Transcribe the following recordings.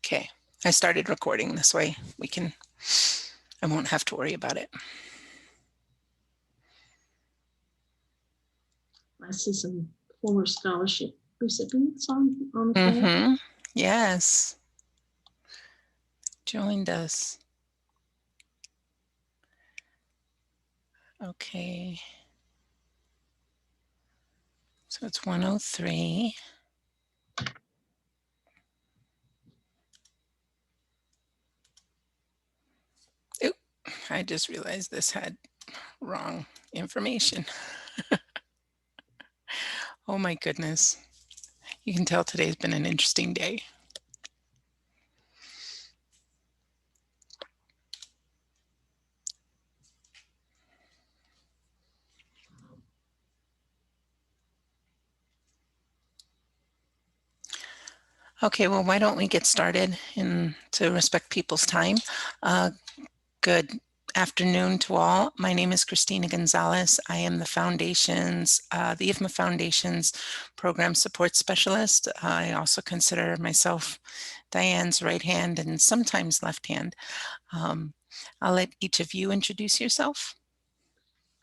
Okay, I started recording this way. I won't have to worry about it. I see some former scholarship recipients on the call. Yes. Joined us. Okay. So it's 1:03. Oop, I just realized this had wrong information. Oh my goodness. You can tell today's been an interesting day. Okay, well, why don't we get started to respect people's time. Good afternoon to all. My name is Christina Gonzalez. I am the Foundation's, the Ifma Foundation's Program Support Specialist. I also consider myself Diane's right hand and sometimes left hand. I'll let each of you introduce yourself.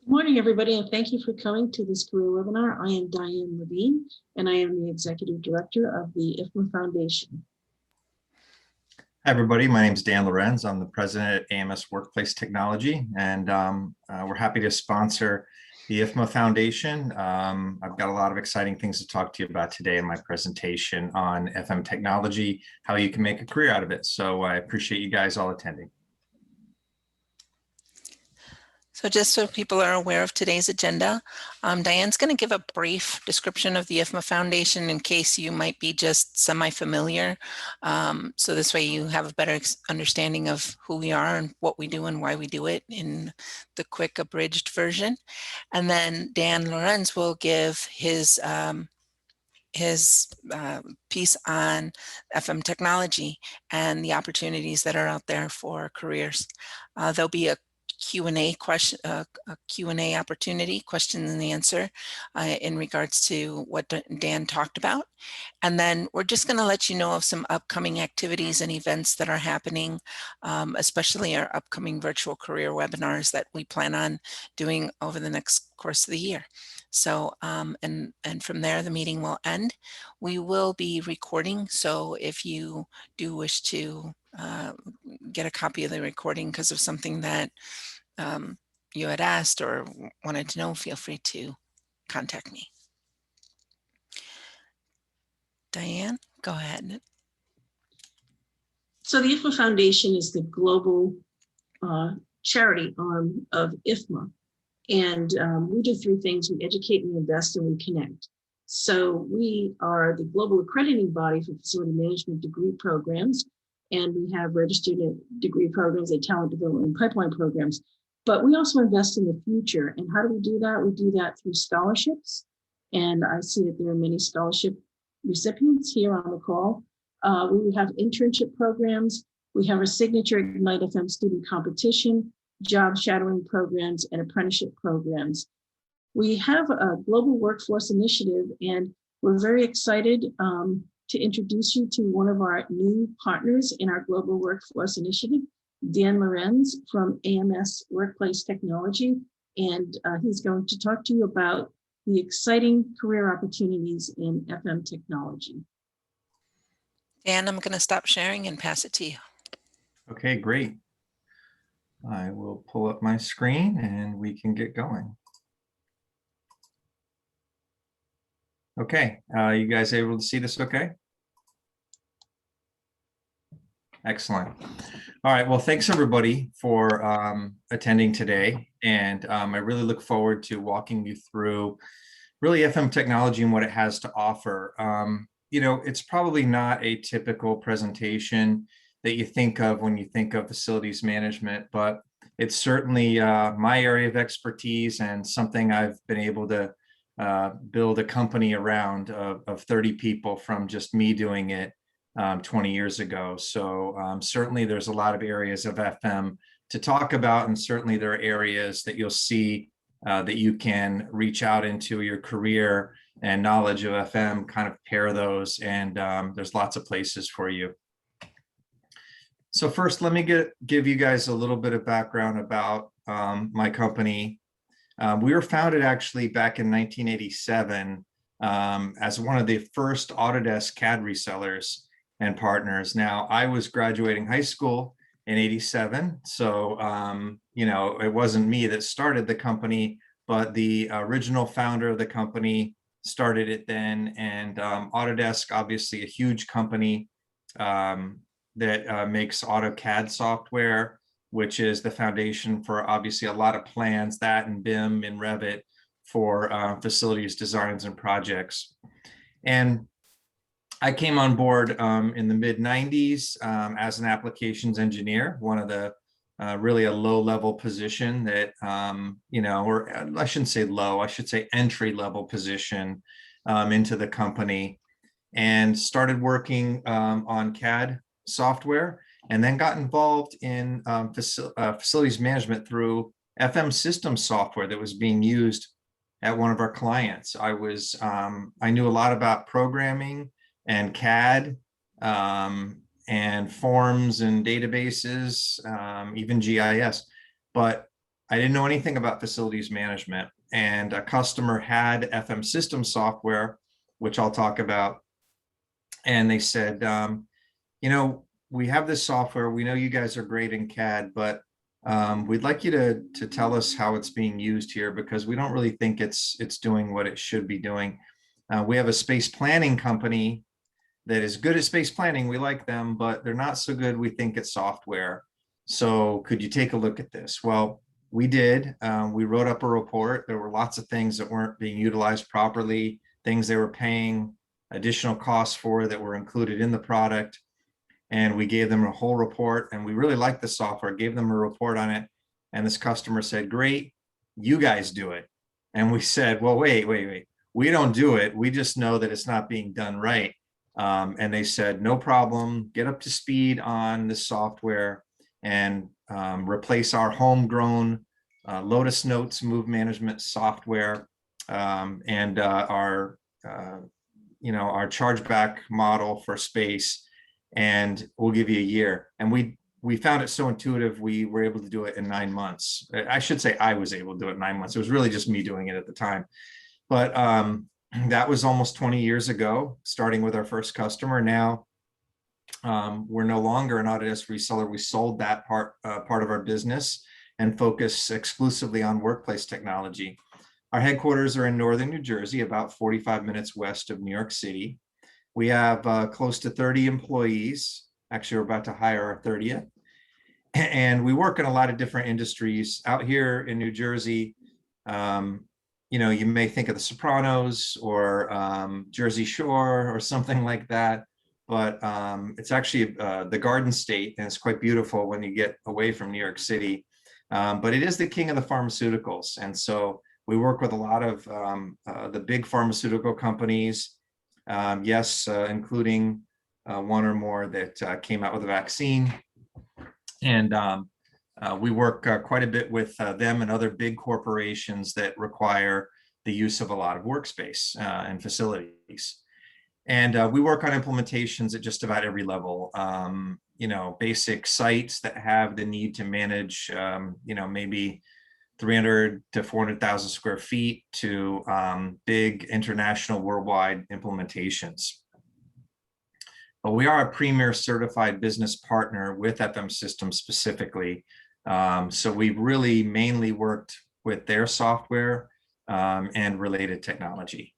Good morning, everybody, and thank you for coming to this career webinar. I am Diane Levine, and I am the Executive Director of the Ifma Foundation. Hi, everybody. My name is Dan Lorenz. I'm the president at AMS Workplace Technology, and we're happy to sponsor the Ifma Foundation. I've got a lot of exciting things to talk to you about today in my presentation on FM technology, how you can make a career out of it. So I appreciate you guys all attending. So just so people are aware of today's agenda, Diane's going to give a brief description of the Ifma Foundation in case you might be just semi-familiar. So this way you have a better understanding of who we are and what we do and why we do it in the quick abridged version. And then Dan Lorenz will give his piece on FM technology and the opportunities that are out there for careers. There'll be a Q&A opportunity, question and answer in regards to what Dan talked about. And then we're just going to let you know of some upcoming activities and events that are happening, especially our upcoming virtual career webinars that we plan on doing over the next course of the year. So, and from there, the meeting will end. We will be recording. So if you do wish to get a copy of the recording because of something that you had asked or wanted to know, feel free to contact me. Diane, go ahead. So the Ifma Foundation is the global charity arm of Ifma. And we do three things: we educate, we invest, and we connect. So we are the global accrediting body for facility management degree programs, and we have registered degree programs and talent development and pipeline programs. But we also invest in the future. And how do we do that? We do that through scholarships. And I see that there are many scholarship recipients here on the call. We have internship programs. We have a signature Ignite FM student competition, job shadowing programs, and apprenticeship programs. We have a global workforce initiative, and we're very excited to introduce you to one of our new partners in our global workforce initiative, Dan Lorenz from AMS Workplace Technology, and he's going to talk to you about the exciting career opportunities in FM technology. Dan, I'm going to stop sharing and pass it to you. Okay, great. I will pull up my screen and we can get going. Okay, you guys able to see this okay? Excellent. All right, well, thanks everybody for attending today. And I really look forward to walking you through really FM technology and what it has to offer. You know, it's probably not a typical presentation that you think of when you think of facilities management, but it's certainly my area of expertise and something I've been able to build a company around of 30 people from just me doing it 20 years ago. So certainly there's a lot of areas of FM to talk about, and certainly there are areas that you'll see that you can reach out into your career and knowledge of FM, kind of pair those, and there's lots of places for you. So first, let me give you guys a little bit of background about my company. We were founded actually back in 1987 as one of the first Autodesk CAD resellers and partners. Now, I was graduating high school in 87, so you know, it wasn't me that started the company, but the original founder of the company started it then. And Autodesk, obviously a huge company that makes AutoCAD software, which is the foundation for obviously a lot of plans, that and BIM and Revit for facilities designs and projects. And I came on board in the mid 90s as an applications engineer, one of the really a low level position that, you know, or I shouldn't say low, I should say entry level position into the company, and started working on CAD software, and then got involved in facilities management through FM system software that was being used at one of our clients. I knew a lot about programming and CAD and forms and databases, even GIS, but I didn't know anything about facilities management. And a customer had FM system software, which I'll talk about. And they said, you know, we have this software. We know you guys are great in CAD, but we'd like you to tell us how it's being used here, because we don't really think it's doing what it should be doing. We have a space planning company that is good at space planning. We like them, but they're not so good, we think, at software. So could you take a look at this? Well, we did. We wrote up a report. There were lots of things that weren't being utilized properly, things they were paying additional costs for that were included in the product. And we gave them a whole report, and we really liked the software, gave them a report on it. And this customer said, great, you guys do it. And we said, well, wait. We don't do it. We just know that it's not being done right. And they said, no problem, get up to speed on the software and replace our homegrown Lotus Notes move management software and our chargeback model for space, and we'll give you a year. And we found it so intuitive, we were able to do it in 9 months. I should say I was able to do it in 9 months. It was really just me doing it at the time. But that was almost 20 years ago, starting with our first customer. Now we're no longer an Autodesk reseller. We sold that part of our business and focus exclusively on workplace technology. Our headquarters are in northern New Jersey, about 45 minutes west of New York City. We have close to 30 employees. Actually, we're about to hire our 30th. And we work in a lot of different industries. Out here in New Jersey, you know, you may think of the Sopranos or Jersey Shore or something like that, but it's actually the Garden State, and it's quite beautiful when you get away from New York City. But it is the king of the pharmaceuticals. And so we work with a lot of the big pharmaceutical companies, including one or more that came out with a vaccine. And we work quite a bit with them and other big corporations that require the use of a lot of workspace and facilities. And we work on implementations at just about every level. You know, basic sites that have the need to manage, you know, maybe 300 to 400,000 square feet to big international worldwide implementations. But we are a premier certified business partner with FM Systems specifically. So we've really mainly worked with their software and related technology.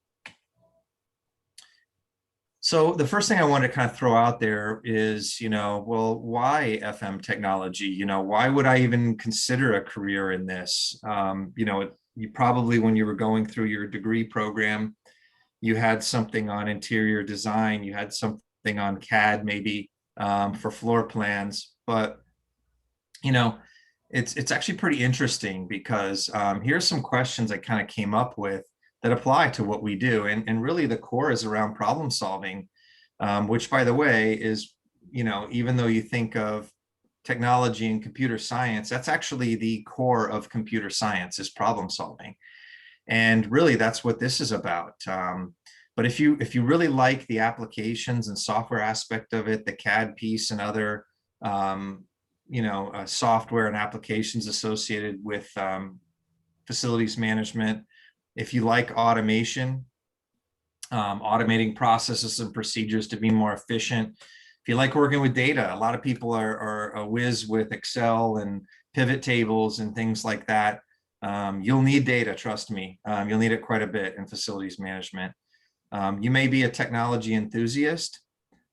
So the first thing I wanted to kind of throw out there is, you know, well, why FM technology? You know, why would I even consider a career in this? You know, you probably, when you were going through your degree program, you had something on interior design, you had something on CAD maybe for floor plans, but, you know, it's actually pretty interesting because here's some questions I kind of came up with that apply to what we do. And really the core is around problem solving, which, by the way, is, you know, even though you think of technology and computer science, that's actually the core of computer science, is problem solving. And really that's what this is about. But if you really like the applications and software aspect of it, the CAD piece and other software and applications associated with facilities management. If you like automation, automating processes and procedures to be more efficient. If you like working with data, a lot of people are a whiz with Excel and pivot tables and things like that. You'll need data, trust me. You'll need it quite a bit in facilities management. You may be a technology enthusiast.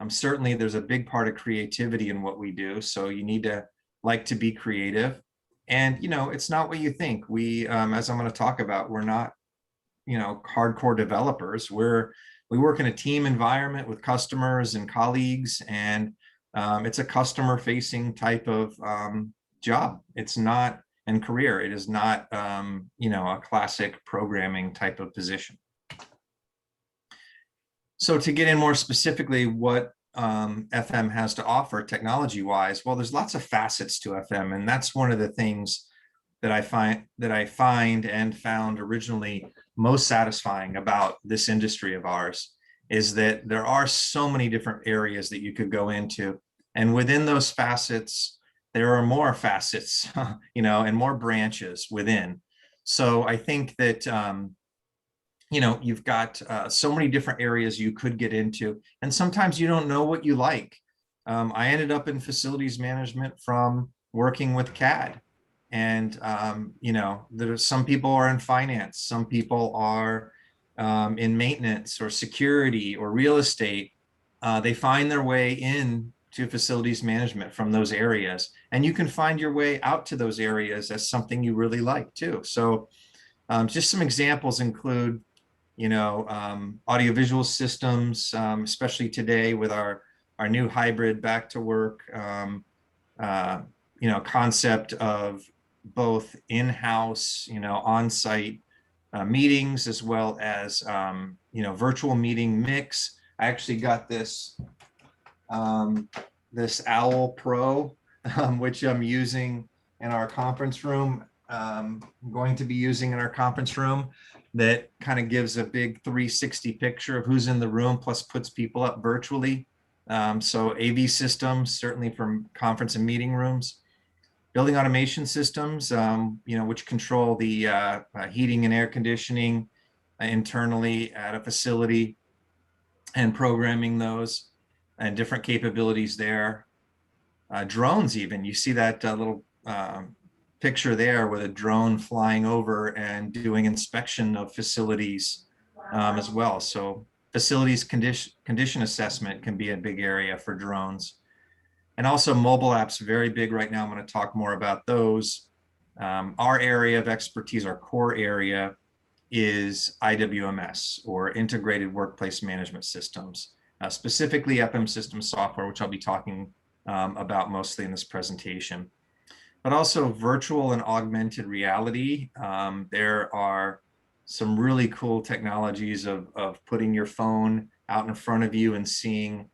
Certainly there's a big part of creativity in what we do. So you need to like to be creative. And, it's not what you think. We, as I'm going to talk about, we're not, hardcore developers. We work in a team environment with customers and colleagues, and it's a customer facing type of job. It's not, and career, it is not, a classic programming type of position. So to get in more specifically what FM has to offer technology wise, well, there's lots of facets to FM, and that's one of the things that I find and found originally most satisfying about this industry of ours, is that there are so many different areas that you could go into, and within those facets there are more facets, and more branches within. So I think that you've got so many different areas you could get into, and sometimes you don't know what you like. I ended up in facilities management from working with CAD. And, there's some people are in finance, some people are in maintenance or security or real estate. They find their way in to facilities management from those areas, and you can find your way out to those areas as something you really like too. So just some examples include, audiovisual systems, especially today with our new hybrid back to work, concept of both in-house, on-site meetings, as well as, virtual meeting mix. I actually got this, this Owl Pro, which I'm using in our conference room. I'm going to be using in our conference room, that kind of gives a big 360 picture of who's in the room, plus puts people up virtually. So AV systems, certainly from conference and meeting rooms. Building automation systems, which control the heating and air conditioning internally at a facility, and programming those and different capabilities there. Drones, even, you see that little picture there with a drone flying over and doing inspection of facilities as well. So facilities condition assessment can be a big area for drones. And also mobile apps, very big right now. I'm going to talk more about those. Our area of expertise, our core area, is IWMS, or Integrated Workplace Management Systems, specifically FM system software, which I'll be talking about mostly in this presentation. But also virtual and augmented reality. There are some really cool technologies of putting your phone out in front of you and seeing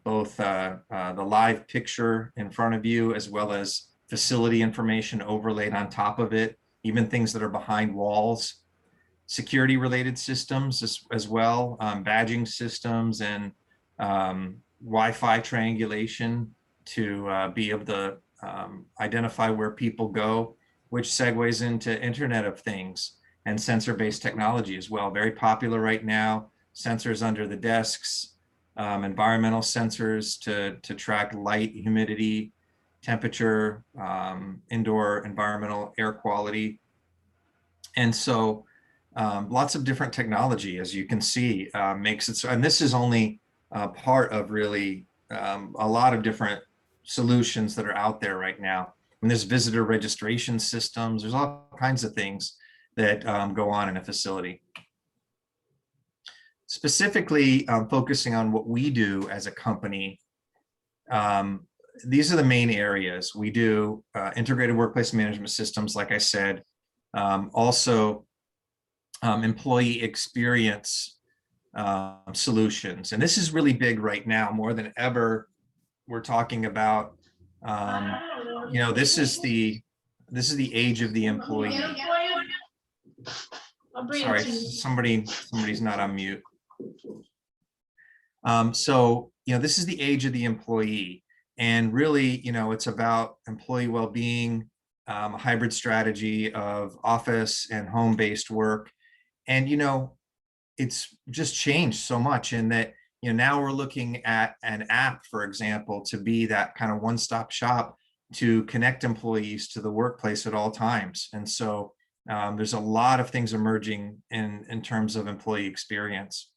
both the live picture in front of you, as well as facility information overlaid on top of it, even things that are behind walls. Security related systems as well, badging systems and Wi-Fi triangulation to be able to identify where people go, which segues into Internet of Things and sensor-based technology as well. Very popular right now, sensors under the desks, environmental sensors to track light, humidity, temperature, indoor environmental air quality. And so lots of different technology, as you can see, makes it so, and this is only part of really a lot of different solutions that are out there right now. And there's visitor registration systems, there's all kinds of things that go on in a facility. Specifically focusing on what we do as a company, these are the main areas. We do integrated workplace management systems, like I said, also employee experience solutions. And this is really big right now, more than ever. We're talking about, this is the age of the employee. Sorry, somebody's not on mute. So, this is the age of the employee, And really, it's about employee well-being, a hybrid strategy of office and home-based work. And, it's just changed so much in that, now we're looking at an app, for example, to be that kind of one-stop shop to connect employees to the workplace at all times. And so there's a lot of things emerging in terms of employee experience.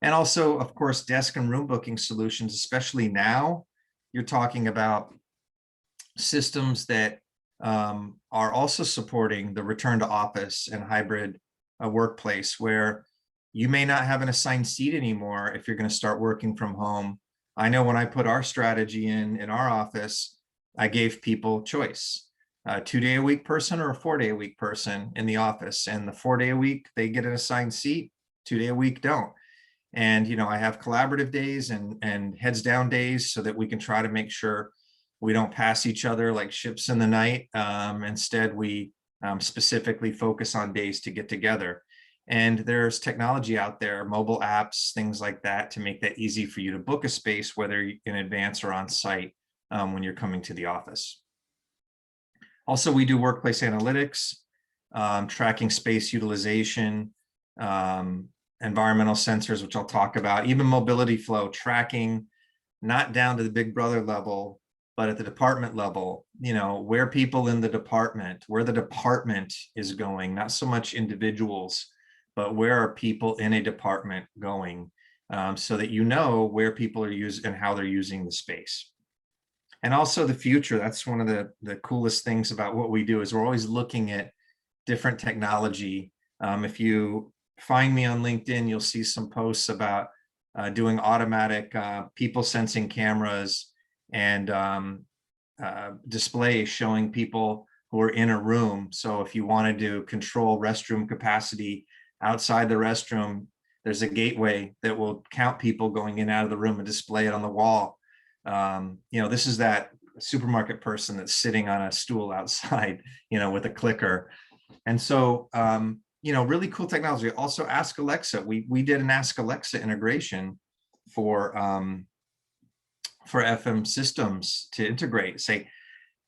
And also, of course, desk and room booking solutions, especially now, you're talking about systems that are also supporting the return to office and hybrid workplace, where you may not have an assigned seat anymore if you're going to start working from home. I know when I put our strategy in our office, I gave people choice, a 2-day-a-week person or a 4-day-a-week person in the office. And the 4-day-a-week, they get an assigned seat, 2-day-a-week don't. And, I have collaborative days and heads down days so that we can try to make sure we don't pass each other like ships in the night. Instead, we specifically focus on days to get together. And there's technology out there, mobile apps, things like that, to make that easy for you to book a space, whether in advance or on site when you're coming to the office. Also, we do workplace analytics, tracking space utilization, environmental sensors, which I'll talk about, even mobility flow tracking, not down to the big brother level, but at the department level, where people in the department, where the department is going, not so much individuals, but where are people in a department going, so that where people are using and how they're using the space. And also the future, that's one of the coolest things about what we do, is we're always looking at different technology. If you find me on LinkedIn, you'll see some posts about doing automatic people sensing cameras and displays showing people who are in a room. So if you wanted to control restroom capacity outside the restroom, there's a gateway that will count people going in and out of the room and display it on the wall. This is that supermarket person that's sitting on a stool outside, with a clicker. And so, really cool technology. Also, Ask Alexa. We did an Ask Alexa integration for FM systems to integrate. Say,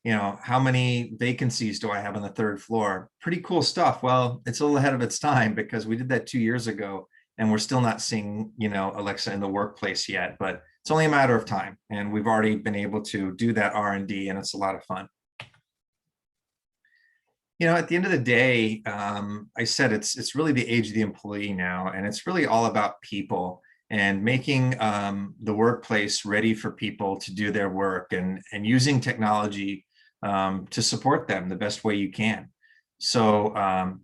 how many vacancies do I have on the 3rd floor? Pretty cool stuff. Well, it's a little ahead of its time because we did that 2 years ago, and we're still not seeing, Alexa in the workplace yet. But it's only a matter of time, and we've already been able to do that R&D, and it's a lot of fun. At the end of the day, I said it's really the age of the employee now, and it's really all about people and making the workplace ready for people to do their work, and using technology to support them the best way you can. So,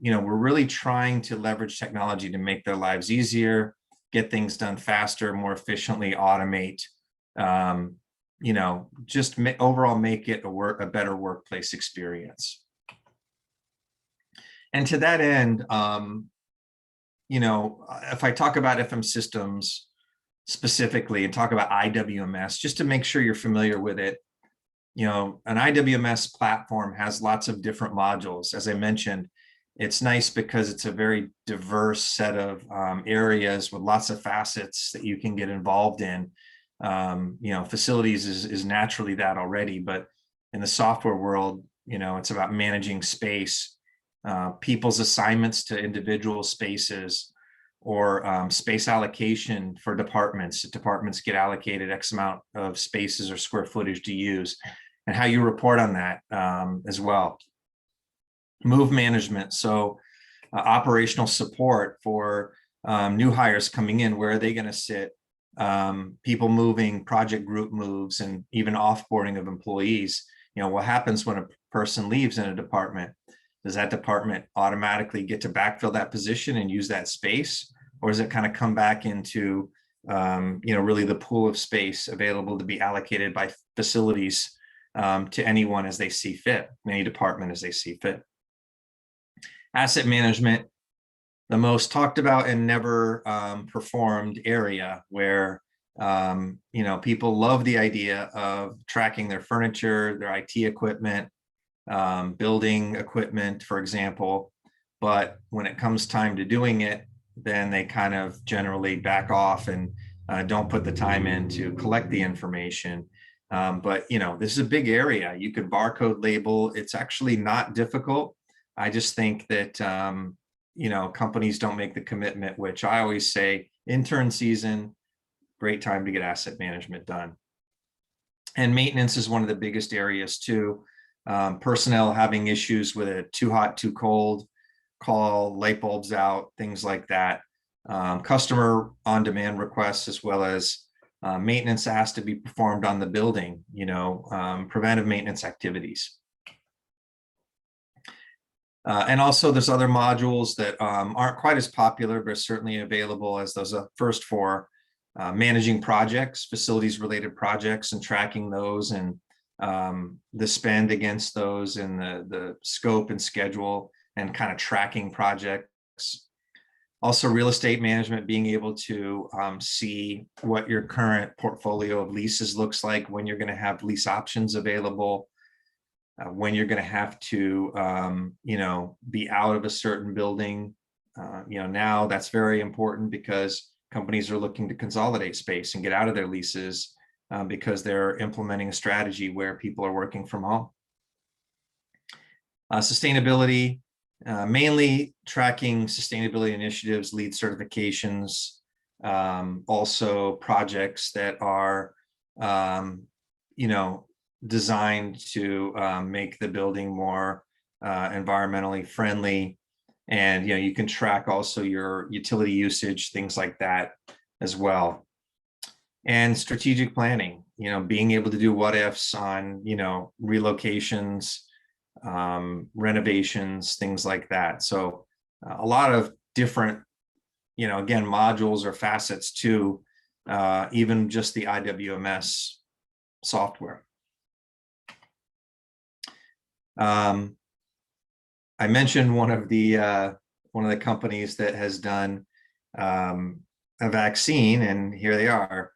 we're really trying to leverage technology to make their lives easier, get things done faster, more efficiently, automate, just overall make it a better workplace experience. And to that end, if I talk about FM systems specifically and talk about IWMS, just to make sure you're familiar with it, an IWMS platform has lots of different modules. As I mentioned, it's nice because it's a very diverse set of areas with lots of facets that you can get involved in. Facilities is naturally that already, but in the software world, it's about managing space, people's assignments to individual spaces, or space allocation for departments. Departments get allocated X amount of spaces or square footage to use, and how you report on that as well. Move management, so operational support for new hires coming in. Where are they going to sit? People moving, project group moves, and even offboarding of employees. What happens when a person leaves in a department? Does that department automatically get to backfill that position and use that space? Or does it kind of come back into, really the pool of space available to be allocated by facilities to anyone as they see fit, any department as they see fit? Asset management, the most talked about and never performed area, where people love the idea of tracking their furniture, their IT equipment, building equipment, for example. But when it comes time to doing it, then they kind of generally back off and don't put the time in to collect the information. But this is a big area. You could barcode label. It's actually not difficult. I just think that companies don't make the commitment, which I always say, intern season, great time to get asset management done. And maintenance is one of the biggest areas too. Personnel having issues with it, too hot, too cold, call, light bulbs out, things like that. Customer on-demand requests, as well as maintenance that has to be performed on the building, preventive maintenance activities. And also there's other modules that aren't quite as popular, but are certainly available as those first four. Managing projects, facilities related projects, and tracking those, and the spend against those, and the scope and schedule, and kind of tracking projects. Also real estate management, being able to see what your current portfolio of leases looks like, when you're going to have lease options available, when you're going to have to be out of a certain building. Now that's very important because companies are looking to consolidate space and get out of their leases because they're implementing a strategy where people are working from home. Sustainability, mainly tracking sustainability initiatives, LEED certifications, also projects that are, designed to make the building more environmentally friendly. And you can track also your utility usage, things like that as well. And strategic planning, being able to do what ifs on relocations, renovations, things like that. So a lot of different again, modules or facets to even just the IWMS software. I mentioned one of the companies that has done a vaccine, and here they are.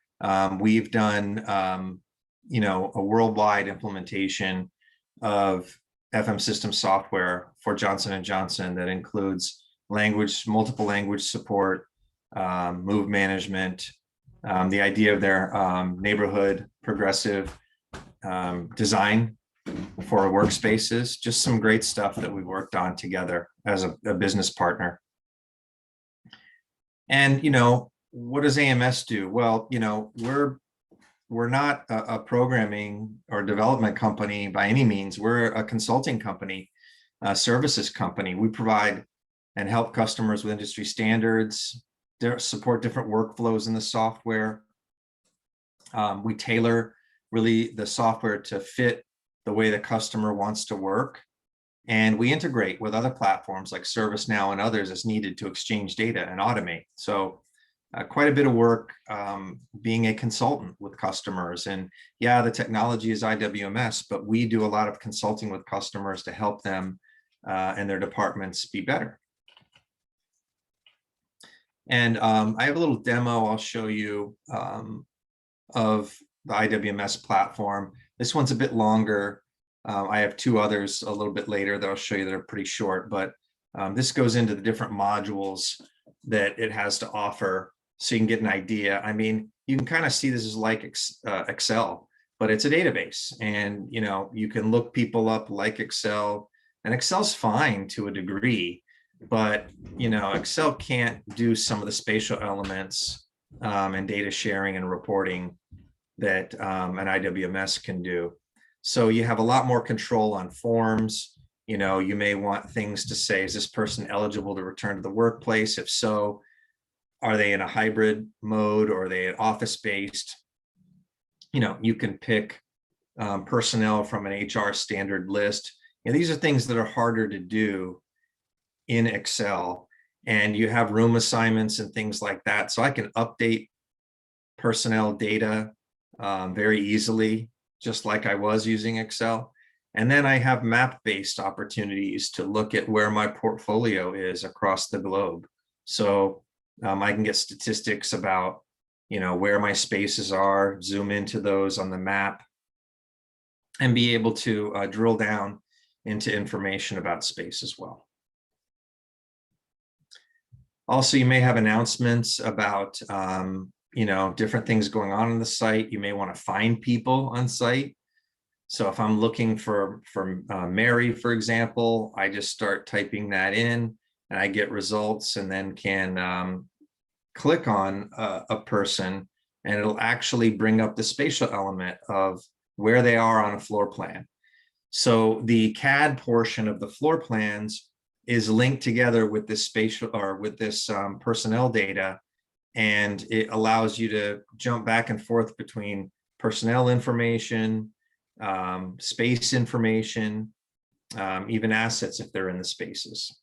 We've done a worldwide implementation of FM system software for Johnson & Johnson that includes multiple language support, move management, the idea of their neighborhood progressive design for workspaces, just some great stuff that we worked on together as a business partner. And, what does AMS do? Well, we're not a programming or development company by any means. We're a consulting company, a services company. We provide and help customers with industry standards, support different workflows in the software. We tailor really the software to fit the way the customer wants to work. And we integrate with other platforms like ServiceNow and others as needed to exchange data and automate. So quite a bit of work being a consultant with customers. And yeah, the technology is IWMS, but we do a lot of consulting with customers to help them and their departments be better. And I have a little demo I'll show you of the IWMS platform. This one's a bit longer. I have two others a little bit later that I'll show you that are pretty short, but this goes into the different modules that it has to offer so you can get an idea. I mean, you can kind of see this is like Excel, but it's a database, and you can look people up like Excel, and Excel's fine to a degree, but Excel can't do some of the spatial elements and data sharing and reporting that an IWMS can do. So you have a lot more control on forms. You may want things to say, is this person eligible to return to the workplace? If so, are they in a hybrid mode, or are they office-based? You can pick personnel from an HR standard list. These are things that are harder to do in Excel, and you have room assignments and things like that. So I can update personnel data very easily, just like I was using Excel. And then I have map-based opportunities to look at where my portfolio is across the globe. So I can get statistics about, where my spaces are, zoom into those on the map, and be able to drill down into information about space as well. Also, you may have announcements about different things going on in the site. You may want to find people on site. So if I'm looking for Mary, for example, I just start typing that in and I get results, and then can click on a person, and it'll actually bring up the spatial element of where they are on a floor plan. So the CAD portion of the floor plans is linked together with this spatial, or with this personnel data, and it allows you to jump back and forth between personnel information, space information, even assets if they're in the spaces.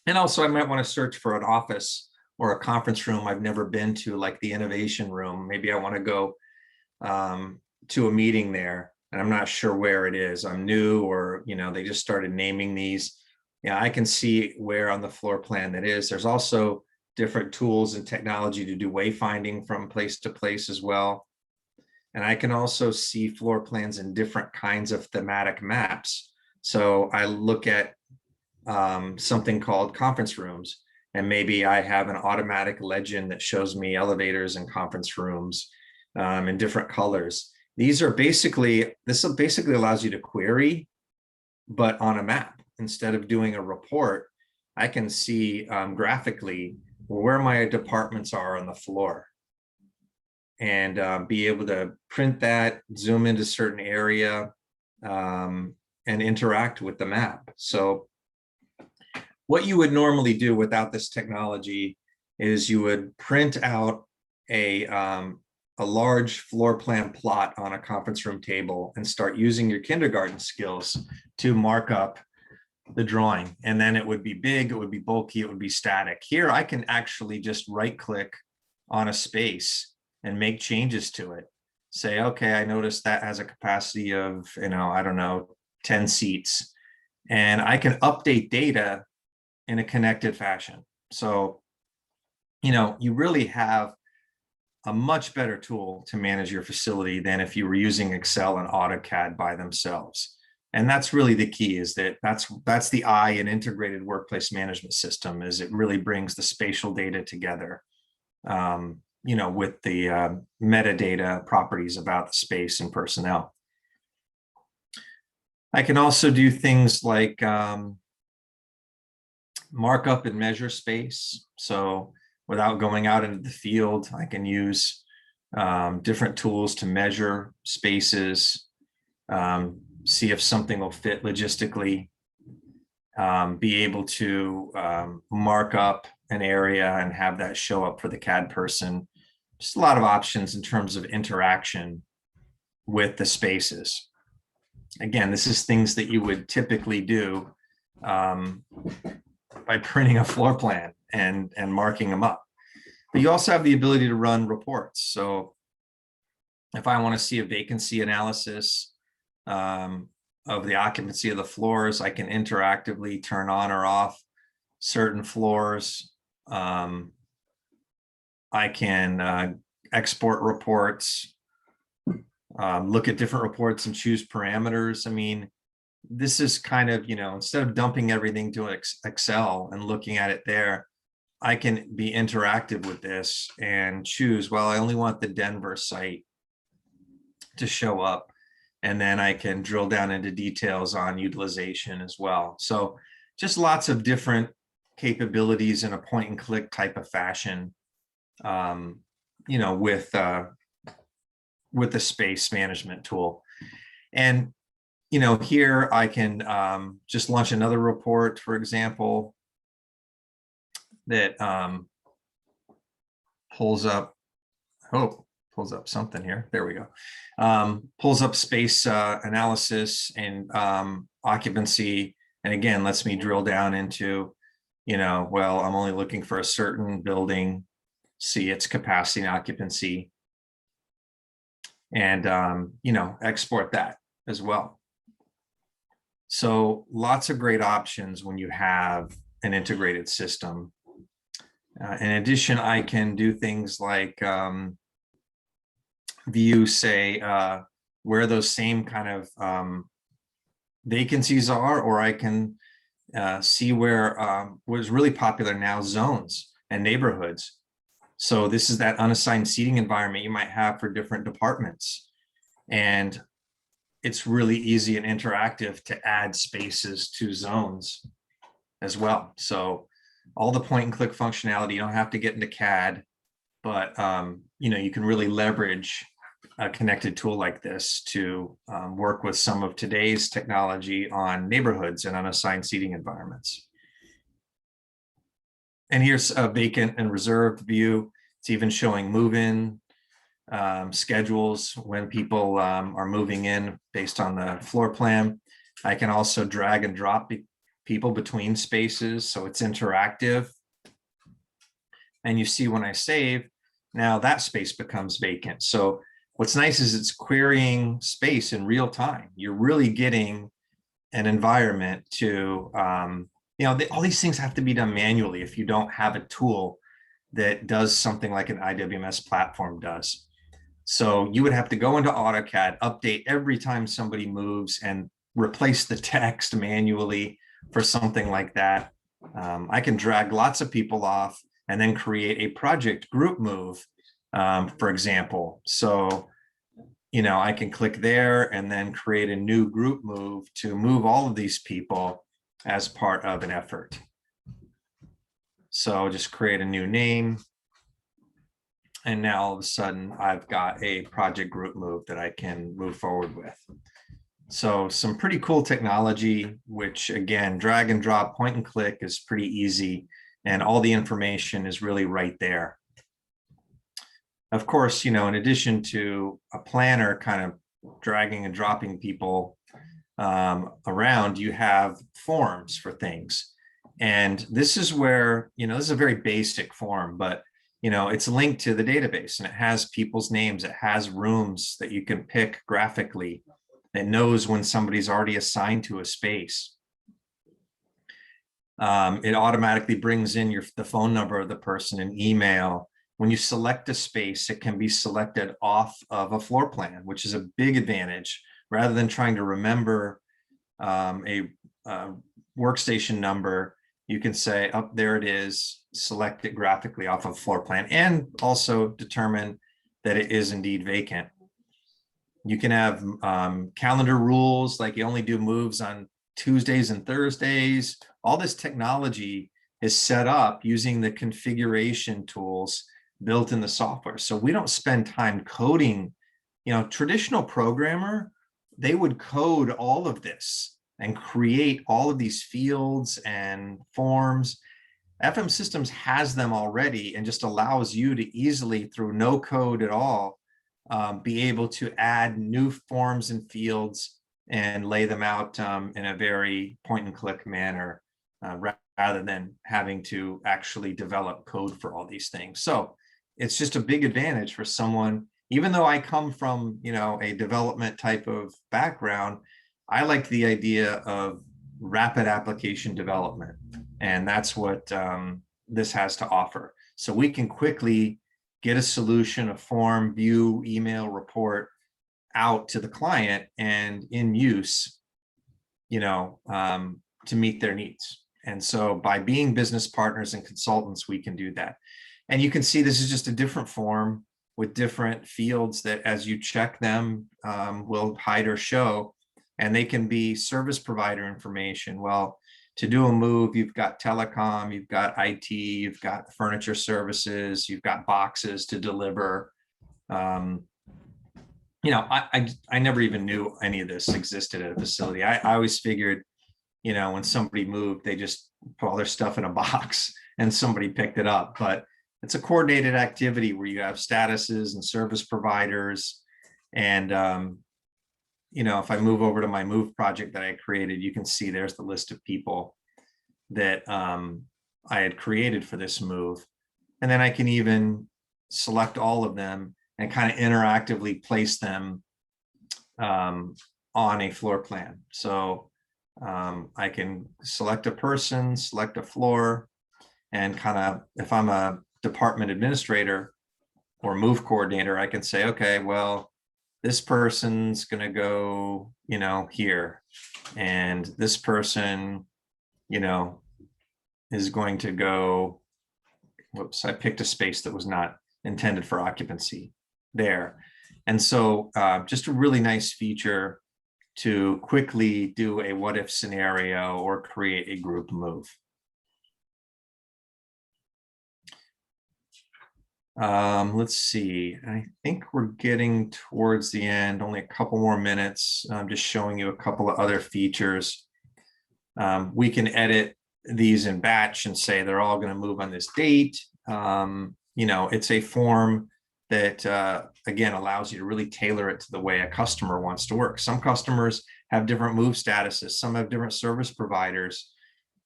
And also I might want to search for an office or a conference room I've never been to, like the innovation room. Maybe I want to go to a meeting there and I'm not sure where it is. I'm new, or they just started naming these. Yeah, I can see where on the floor plan that is. There's also different tools and technology to do wayfinding from place to place as well. And I can also see floor plans in different kinds of thematic maps. So I look at something called conference rooms, and maybe I have an automatic legend that shows me elevators and conference rooms in different colors. This basically allows you to query, but on a map. Instead of doing a report, I can see graphically where my departments are on the floor, and be able to print that, zoom into a certain area, and interact with the map. So what you would normally do without this technology is you would print out a large floor plan plot on a conference room table and start using your kindergarten skills to mark up the drawing. And then it would be big, it would be bulky, it would be static. Here, I can actually just right click on a space and make changes to it. Say, okay, I noticed that has a capacity of, I don't know, 10 seats. And I can update data in a connected fashion. So, you really have a much better tool to manage your facility than if you were using Excel and AutoCAD by themselves. And that's really the key, is that's the I in integrated workplace management system, is it really brings the spatial data together, with the metadata properties about the space and personnel. I can also do things like mark up and measure space. So without going out into the field, I can use different tools to measure spaces, see if something will fit logistically, be able to mark up an area and have that show up for the CAD person. Just a lot of options in terms of interaction with the spaces. Again, this is things that you would typically do by printing a floor plan and marking them up. But you also have the ability to run reports. So if I want to see a vacancy analysis of the occupancy of the floors, I can interactively turn on or off certain floors. I can export reports, look at different reports and choose parameters. I mean, this is kind of, instead of dumping everything to Excel and looking at it there, I can be interactive with this and choose, well, I only want the Denver site to show up. And then I can drill down into details on utilization as well. So just lots of different capabilities in a point and click type of fashion, with the space management tool. And here I can just launch another report, for example, that pulls up something here. There we go. Pulls up space analysis and occupancy. And again, lets me drill down into, well, I'm only looking for a certain building, see its capacity and occupancy, and, export that as well. So lots of great options when you have an integrated system. In addition, I can do things like view, say, where those same kind of vacancies are, or I can see where what is really popular now, zones and neighborhoods. So this is that unassigned seating environment you might have for different departments. And it's really easy and interactive to add spaces to zones as well. So all the point and click functionality, you don't have to get into CAD, but you can really leverage a connected tool like this to work with some of today's technology on neighborhoods and unassigned seating environments. And here's a vacant and reserved view. It's even showing move-in schedules when people are moving in based on the floor plan. I can also drag and drop people between spaces, so it's interactive. And you see when I save, now that space becomes vacant. So what's nice is it's querying space in real time. You're really getting an environment to, all these things have to be done manually if you don't have a tool that does something like an IWMS platform does. So you would have to go into AutoCAD, update every time somebody moves, and replace the text manually for something like that. I can drag lots of people off and then create a project group move, for example. So, I can click there and then create a new group move to move all of these people as part of an effort. So just create a new name. And now all of a sudden I've got a project group move that I can move forward with. So some pretty cool technology, which again, drag and drop, point and click is pretty easy. And all the information is really right there. Of course, in addition to a planner kind of dragging and dropping people around, you have forms for things. And this is where, this is a very basic form, but it's linked to the database and it has people's names. It has rooms that you can pick graphically. It knows when somebody's already assigned to a space. It automatically brings in the phone number of the person and email. When you select a space, it can be selected off of a floor plan, which is a big advantage. Rather than trying to remember a workstation number, you can say, oh, there it is, select it graphically off of floor plan, and also determine that it is indeed vacant. You can have calendar rules, like you only do moves on Tuesdays and Thursdays. All this technology is set up using the configuration tools built in the software. So we don't spend time coding. Traditional programmer, they would code all of this and create all of these fields and forms. FM Systems has them already and just allows you to easily, through no code at all, be able to add new forms and fields and lay them out in a very point and click manner, rather than having to actually develop code for all these things. So it's just a big advantage for someone. Even though I come from, a development type of background, I like the idea of rapid application development. And that's what this has to offer. So we can quickly get a solution, a form, view, email, report out to the client and in use, to meet their needs. And so by being business partners and consultants, we can do that. And you can see this is just a different form with different fields that as you check them will hide or show, and they can be service provider information. Well, to do a move, you've got telecom, you've got IT, you've got furniture services, you've got boxes to deliver. I never even knew any of this existed at a facility. I always figured, when somebody moved, they just put all their stuff in a box and somebody picked it up. But it's a coordinated activity where you have statuses and service providers. And, if I move over to my move project that I created, you can see there's the list of people that I had created for this move. And then I can even select all of them and kind of interactively place them on a floor plan. So I can select a person, select a floor, and kind of, if I'm a department administrator or move coordinator, I can say, okay, well, this person's going to go, here, and this person, is going to go whoops, I picked a space that was not intended for occupancy there. And so just a really nice feature to quickly do a what if scenario or create a group move. Let's see, I think we're getting towards the end, only a couple more minutes. I'm just showing you a couple of other features. We can edit these in batch and say they're all going to move on this date. It's a form that, again, allows you to really tailor it to the way a customer wants to work. Some customers have different move statuses. Some have different service providers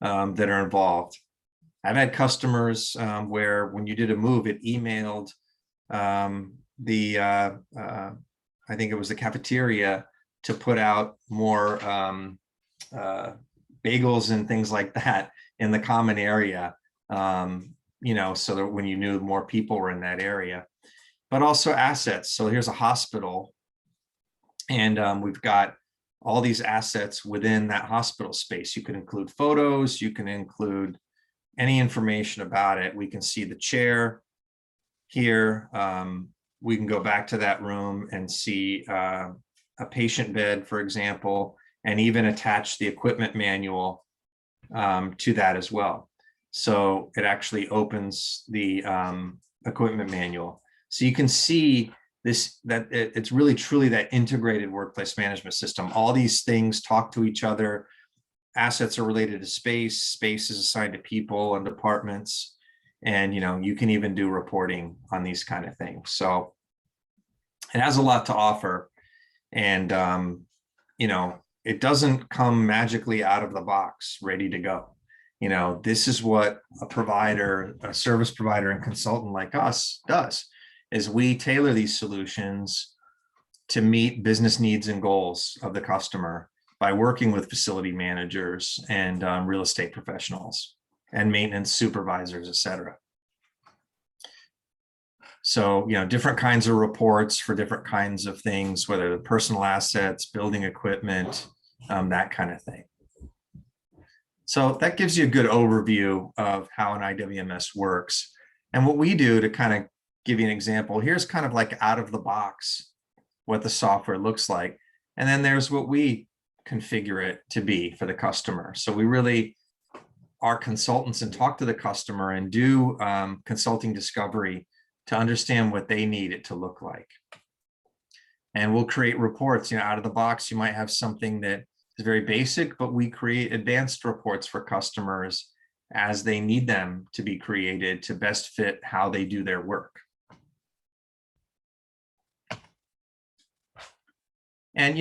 that are involved. I've had customers where when you did a move, it emailed I think it was the cafeteria to put out more bagels and things like that in the common area, so that when you knew more people were in that area, but also assets. So here's a hospital, and we've got all these assets within that hospital space. You can include photos, you can include any information about it. We can see the chair here. We can go back to that room and see a patient bed, for example, and even attach the equipment manual to that as well. So it actually opens the equipment manual. So you can see that it's really truly that integrated workplace management system. All these things talk to each other. Assets are related to space, space is assigned to people and departments, and you can even do reporting on these kind of things. So it has a lot to offer, and it doesn't come magically out of the box ready to go. This is what a provider, a service provider and consultant like us does, is we tailor these solutions to meet business needs and goals of the customer by working with facility managers and real estate professionals and maintenance supervisors, et cetera. So, different kinds of reports for different kinds of things, whether the personal assets, building equipment, that kind of thing. So that gives you a good overview of how an IWMS works. And what we do, to kind of give you an example, here's kind of like out of the box what the software looks like. And then there's what we configure it to be for the customer. So we really are consultants and talk to the customer and do consulting discovery to understand what they need it to look like. And we'll create reports. Out of the box, you might have something that is very basic, but we create advanced reports for customers as they need them to be created to best fit how they do their work. And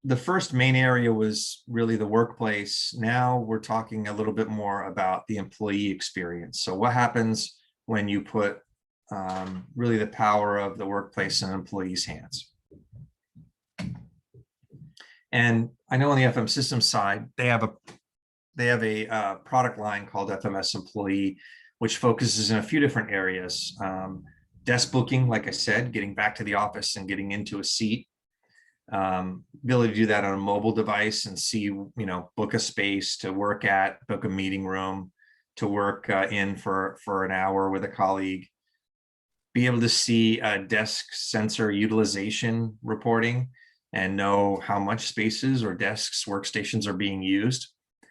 the first main area was really the workplace. Now we're talking a little bit more about the employee experience. So what happens when you put really the power of the workplace in an employee's hands? And I know on the FM Systems side, they have a product line called FMS Employee, which focuses in a few different areas. Desk booking, like I said, getting back to the office and getting into a seat. Ability to do that on a mobile device and see, book a space to work at, book a meeting room to work in for an hour with a colleague. Be able to see desk sensor utilization reporting and know how much spaces or desks, workstations are being used,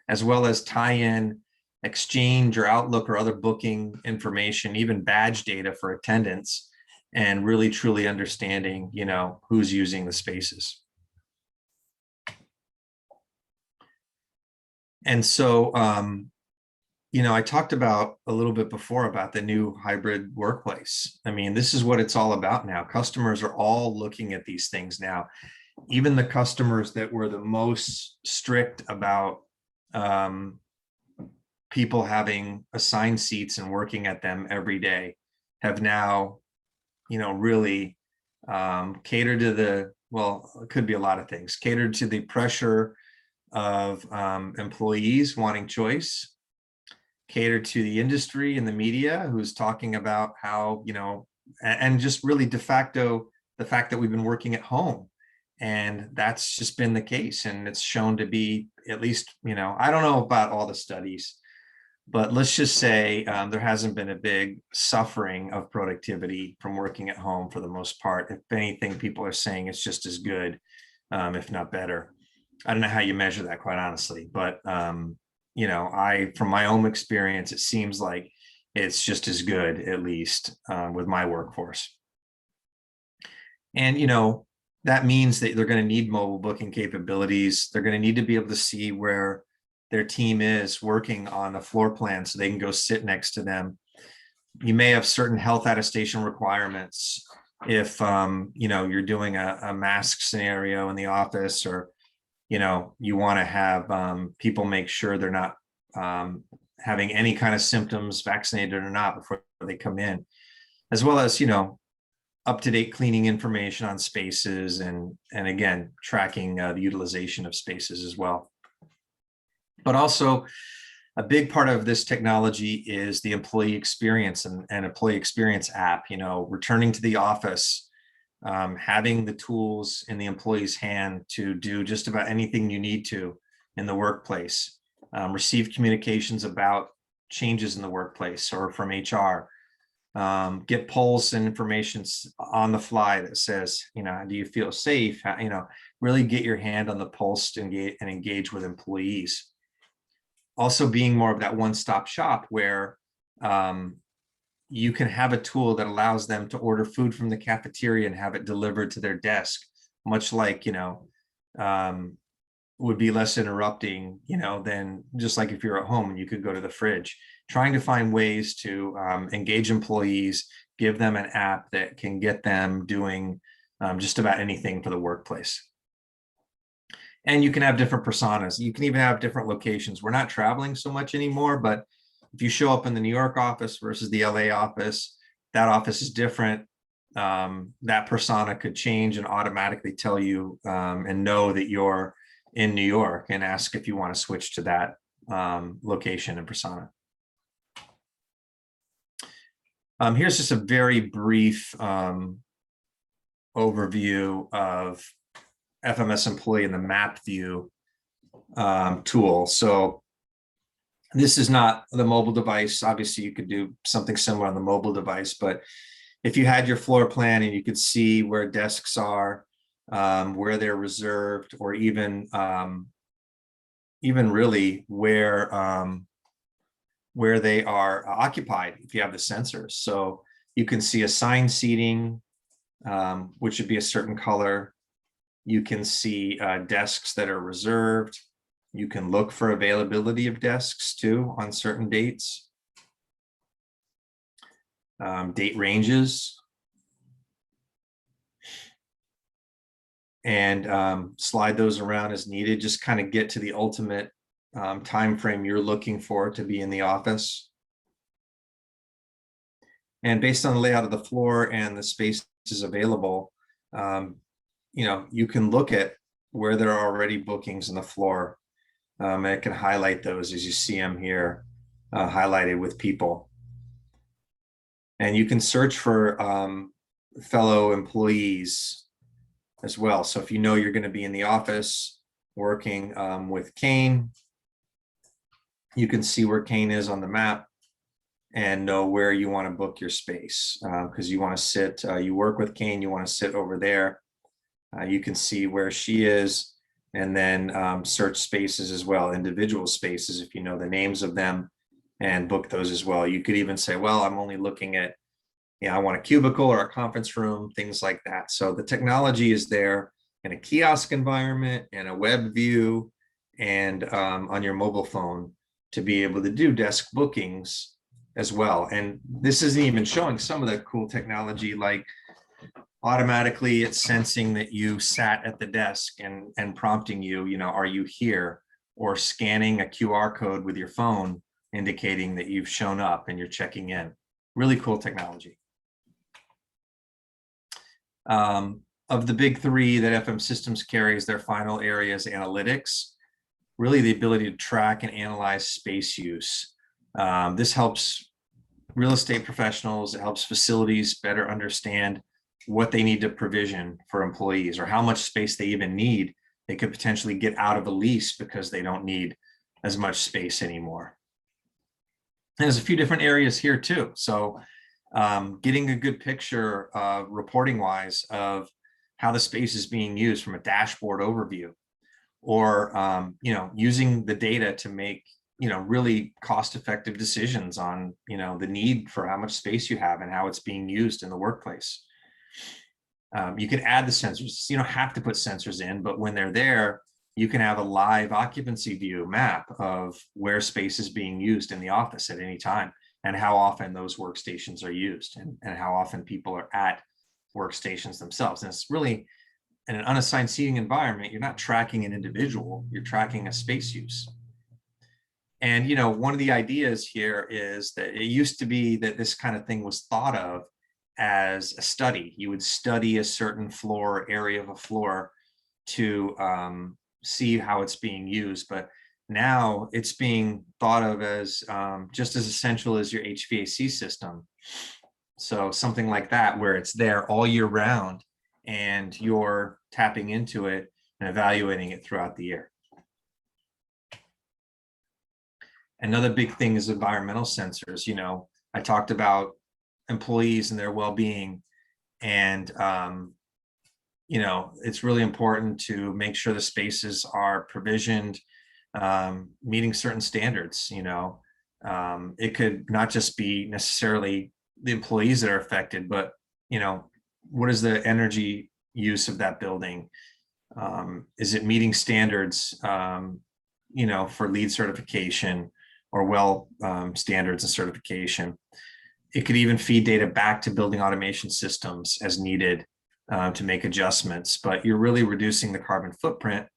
as well as tie in Exchange or Outlook or other booking information, even badge data for attendance, and really truly understanding, who's using the spaces. And so, I talked about a little bit before about the new hybrid workplace. I mean, this is what it's all about now. Customers are all looking at these things now. Even the customers that were the most strict about people having assigned seats and working at them every day have now, really catered to it could be a lot of things, catered to the pressure of employees wanting choice, catered to the industry and the media who's talking about how, and just really de facto, the fact that we've been working at home. And that's just been the case. And it's shown to be, at least, I don't know about all the studies, But let's just say there hasn't been a big suffering of productivity from working at home for the most part. If anything, people are saying it's just as good, if not better. I don't know how you measure that, quite honestly, but you know, from my own experience, it seems like it's just as good, at least with my workforce. And you know, that means that they're going to need mobile booking capabilities. They're going to need to be able to see where their team is working on a floor plan so they can go sit next to them. You may have certain health attestation requirements if you know, you're doing a mask scenario in the office, or you know, you want to have people make sure they're not having any kind of symptoms, vaccinated or not, before they come in, as well as, you know, up-to-date cleaning information on spaces, and again, tracking the utilization of spaces as well. But also, a big part of this technology is the employee experience and employee experience app. You know, returning to the office, having the tools in the employee's hand to do just about anything you need to in the workplace, receive communications about changes in the workplace or from HR, get polls and information on the fly that says, you know, do you feel safe? You know, really get your hand on the pulse and engage with employees. Also being more of that one-stop shop where you can have a tool that allows them to order food from the cafeteria and have it delivered to their desk, much like, you know, would be less interrupting, you know, than just like if you're at home and you could go to the fridge. Trying to find ways to engage employees, give them an app that can get them doing just about anything for the workplace. And you can have different personas. You can even have different locations. We're not traveling so much anymore, but if you show up in the New York office versus the LA office, that office is different. That persona could change and automatically tell you and know that you're in New York and ask if you want to switch to that location and persona. Here's just a very brief overview of FMS employee in the map view tool. So this is not the mobile device. Obviously, you could do something similar on the mobile device, but if you had your floor plan and you could see where desks are, where they're reserved, or even really where they are occupied, if you have the sensors. So you can see assigned seating, which would be a certain color. You can see desks that are reserved. You can look for availability of desks too on certain dates. Date ranges. And slide those around as needed. Just kind of get to the ultimate time frame you're looking for to be in the office. And based on the layout of the floor and the spaces available, you know, you can look at where there are already bookings in the floor. And it can highlight those as you see them here, highlighted with people. And you can search for fellow employees as well. So if you know you're going to be in the office working with Kane, you can see where Kane is on the map and know where you want to book your space, because you want to sit, you work with Kane, you want to sit over there. You can see where she is, and then search spaces as well, individual spaces, if you know the names of them, and book those as well. You could even say, well, I'm only looking at, I want a cubicle or a conference room, things like that. So the technology is there in a kiosk environment and a web view and on your mobile phone to be able to do desk bookings as well. And this isn't even showing some of the cool technology, like automatically it's sensing that you sat at the desk and prompting you, are you here? Or scanning a QR code with your phone indicating that you've shown up and you're checking in. Really cool technology. Of the big three that FM Systems carries, their final area is analytics, really the ability to track and analyze space use. This helps real estate professionals, it helps facilities better understand what they need to provision for employees or how much space they even need. They could potentially get out of a lease because they don't need as much space anymore. there's a few different areas here too. So getting a good picture reporting wise of how the space is being used from a dashboard overview, or using the data to make really cost-effective decisions on the need for how much space you have and how it's being used in the workplace. You can add the sensors. You don't have to put sensors in, but when they're there, you can have a live occupancy view map of where space is being used in the office at any time, and how often those workstations are used, and how often people are at workstations themselves. And it's really, in an unassigned seating environment, you're not tracking an individual, you're tracking a space use. And one of the ideas here is that it used to be that this kind of thing was thought of as a study. You would study a certain floor, area of a floor, to see how it's being used. But now it's being thought of as just as essential as your HVAC system. So something like that, where it's there all year round and you're tapping into it and evaluating it throughout the year. Another big thing is environmental sensors. I talked about employees and their well-being, and it's really important to make sure the spaces are provisioned, meeting certain standards. It could not just be necessarily the employees that are affected, but what is the energy use of that building? Is it meeting standards for LEED certification or well standards and certification? It could even feed data back to building automation systems as needed to make adjustments, but you're really reducing the carbon footprint,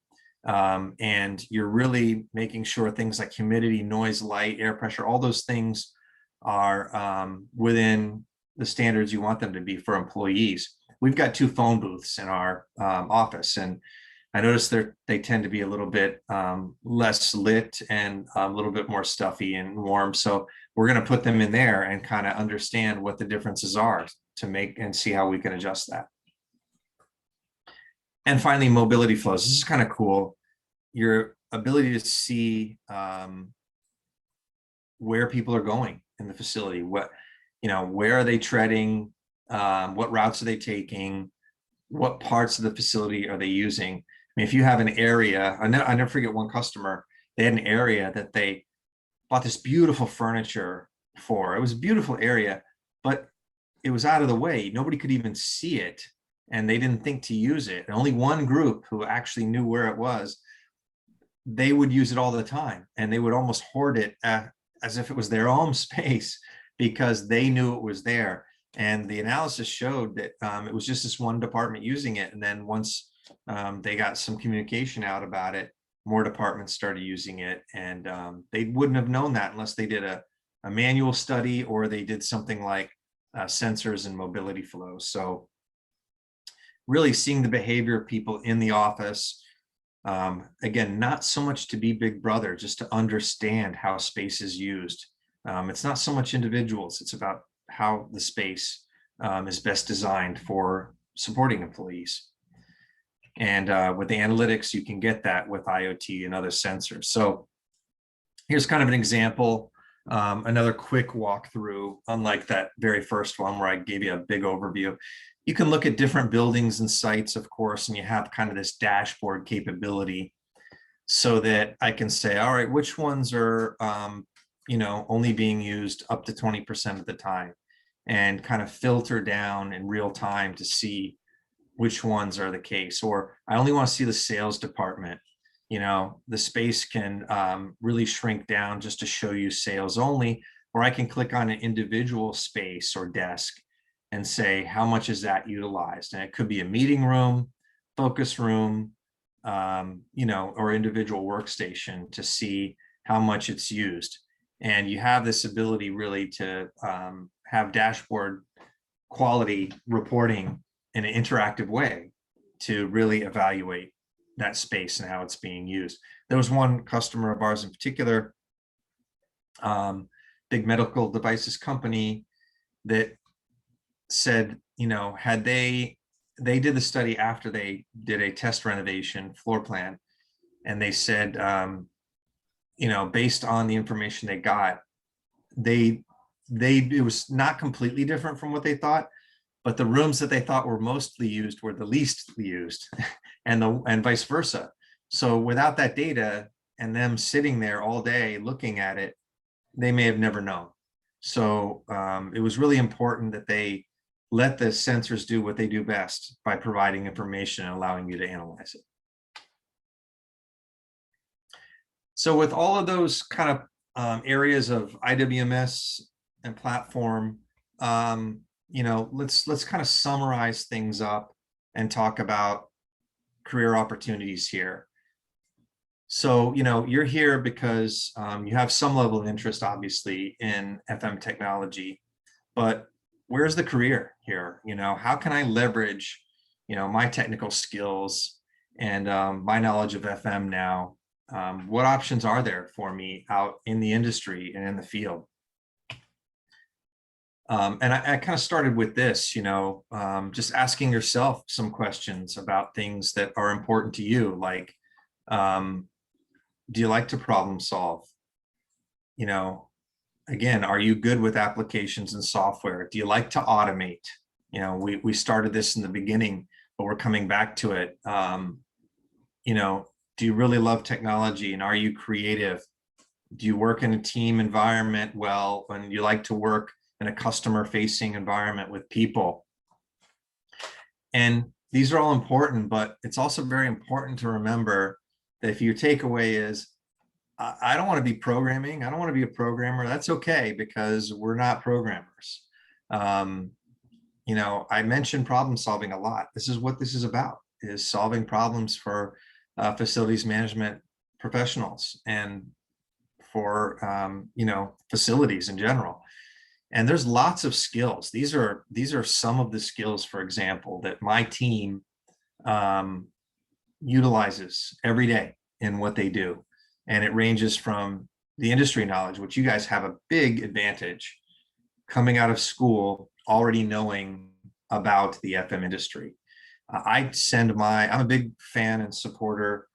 and you're really making sure things like humidity, noise, light, air pressure, all those things are within the standards you want them to be for employees. We've got 2 phone booths in our office, and I noticed they tend to be a little bit less lit and a little bit more stuffy and warm. So we're going to put them in there and kind of understand what the differences are to make and see how we can adjust that. And finally, mobility flows. This is kind of cool. Your ability to see where people are going in the facility. Where are they treading? What routes are they taking? What parts of the facility are they using? I mean, if you have an area, I never forget one customer, they had an area that they bought this beautiful furniture for. It was a beautiful area, but it was out of the way. Nobody could even see it, and they didn't think to use it. And only one group who actually knew where it was, they would use it all the time, and they would almost hoard it as if it was their own space because they knew it was there. And the analysis showed that it was just this one department using it. And then once they got some communication out about it, more departments started using it. And they wouldn't have known that unless they did a manual study, or they did something like sensors and mobility flows. So really seeing the behavior of people in the office. Again, not so much to be big brother, just to understand how space is used. It's not so much individuals, it's about how the space is best designed for supporting employees. And with the analytics, you can get that with IoT and other sensors. So here's kind of an example, another quick walkthrough, unlike that very first one where I gave you a big overview. You can look at different buildings and sites, of course, and you have kind of this dashboard capability so that I can say, all right, which ones are only being used up to 20% of the time, and kind of filter down in real time to see which ones are the case. Or I only want to see the sales department. The space can really shrink down just to show you sales only, or I can click on an individual space or desk and say, how much is that utilized? And it could be a meeting room, focus room, or individual workstation to see how much it's used. And you have this ability really to have dashboard quality reporting in an interactive way to really evaluate that space and how it's being used. There was one customer of ours in particular, big medical devices company, that said, had they did the study after they did a test renovation floor plan, and they said, based on the information they got, it was not completely different from what they thought, but the rooms that they thought were mostly used were the least used, and vice versa. So without that data and them sitting there all day looking at it, they may have never known. So it was really important that they let the sensors do what they do best by providing information and allowing you to analyze it. So with all of those kind of areas of IWMS and platform, let's kind of summarize things up and talk about career opportunities here. So, you're here because you have some level of interest, obviously, in FM technology, but where's the career here? How can I leverage, my technical skills and my knowledge of FM now? What options are there for me out in the industry and in the field? And I kind of started with this, just asking yourself some questions about things that are important to you, like, do you like to problem solve? Again, are you good with applications and software? Do you like to automate? We started this in the beginning, but we're coming back to it. Do you really love technology, and are you creative? Do you work in a team environment well, and you like to work in a customer-facing environment with people? And these are all important, but it's also very important to remember that if your takeaway is, I don't want to be programming, I don't want to be a programmer, that's okay, because we're not programmers. I mentioned problem solving a lot. This is what this is about, is solving problems for facilities management professionals and for facilities in general. And there's lots of skills. These are some of the skills, for example, that my team utilizes every day in what they do. And it ranges from the industry knowledge, which you guys have a big advantage coming out of school, already knowing about the FM industry. I'm a big fan and supporter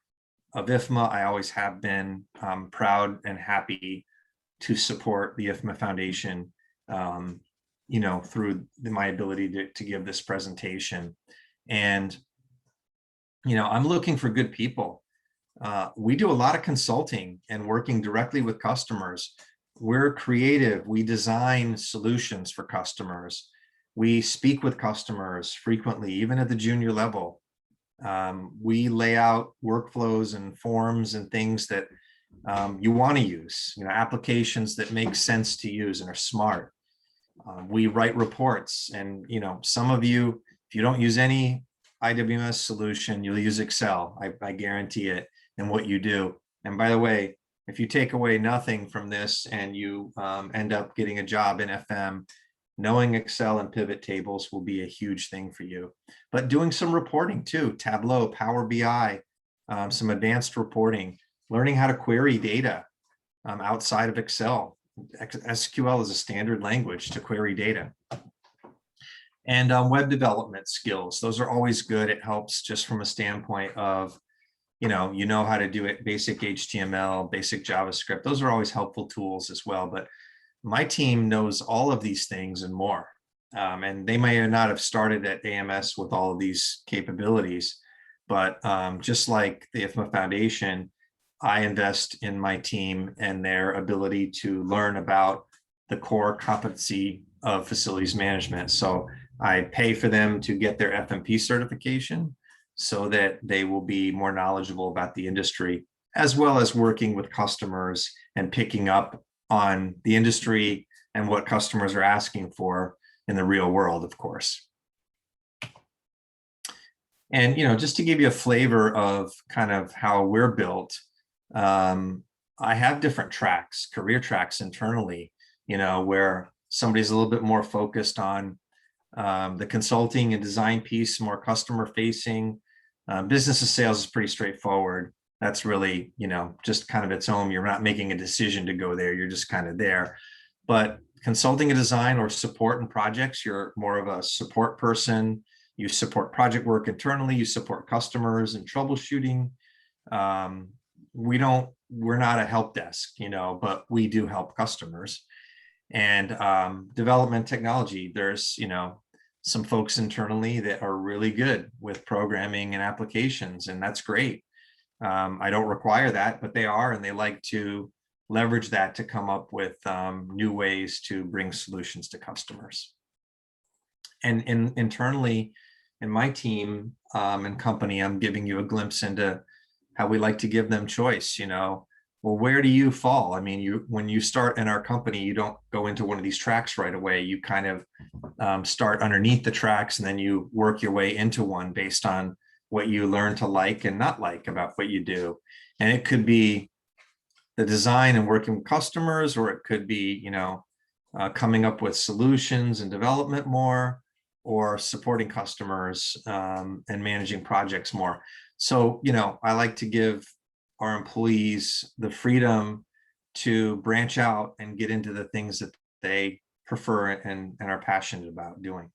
of Ifma. I always have been proud and happy to support the Ifma Foundation, through my ability to give this presentation. And, I'm looking for good people. We do a lot of consulting and working directly with customers. We're creative. We design solutions for customers. We speak with customers frequently, even at the junior level. We lay out workflows and forms and things that you want to use, applications that make sense to use and are smart. We write reports, and some of you, if you don't use any IWMS solution, you'll use Excel. I guarantee it, in what you do. And by the way, if you take away nothing from this and you end up getting a job in FM, knowing Excel and pivot tables will be a huge thing for you. But doing some reporting too, Tableau, Power BI, some advanced reporting, learning how to query data outside of Excel. SQL is a standard language to query data. And web development skills. Those are always good. It helps just from a standpoint of, you know how to do it, basic HTML, basic JavaScript. Those are always helpful tools as well. But my team knows all of these things and more. And they may not have started at AMS with all of these capabilities, but just like the Ifma Foundation, I invest in my team and their ability to learn about the core competency of facilities management. So I pay for them to get their FMP certification so that they will be more knowledgeable about the industry, as well as working with customers and picking up on the industry and what customers are asking for in the real world, of course. And, just to give you a flavor of kind of how we're built, I have different tracks, career tracks internally, where somebody's a little bit more focused on the consulting and design piece, more customer facing. Business to sales is pretty straightforward. That's really, just kind of its own. You're not making a decision to go there. You're just kind of there. But consulting and design or support and projects, you're more of a support person. You support project work internally. You support customers and troubleshooting. We're not a help desk, but we do help customers. And development technology, there's, some folks internally that are really good with programming and applications, and that's great. I don't require that, but they are, and they like to leverage that to come up with new ways to bring solutions to customers. And internally in my team and company, I'm giving you a glimpse into how we like to give them choice. Well, where do you fall? I mean, when you start in our company, you don't go into one of these tracks right away. You kind of start underneath the tracks, and then you work your way into one based on what you learn to like and not like about what you do. And it could be the design and working with customers, or it could be, coming up with solutions and development more, or supporting customers and managing projects more. So, I like to give our employees the freedom to branch out and get into the things that they prefer and are passionate about doing.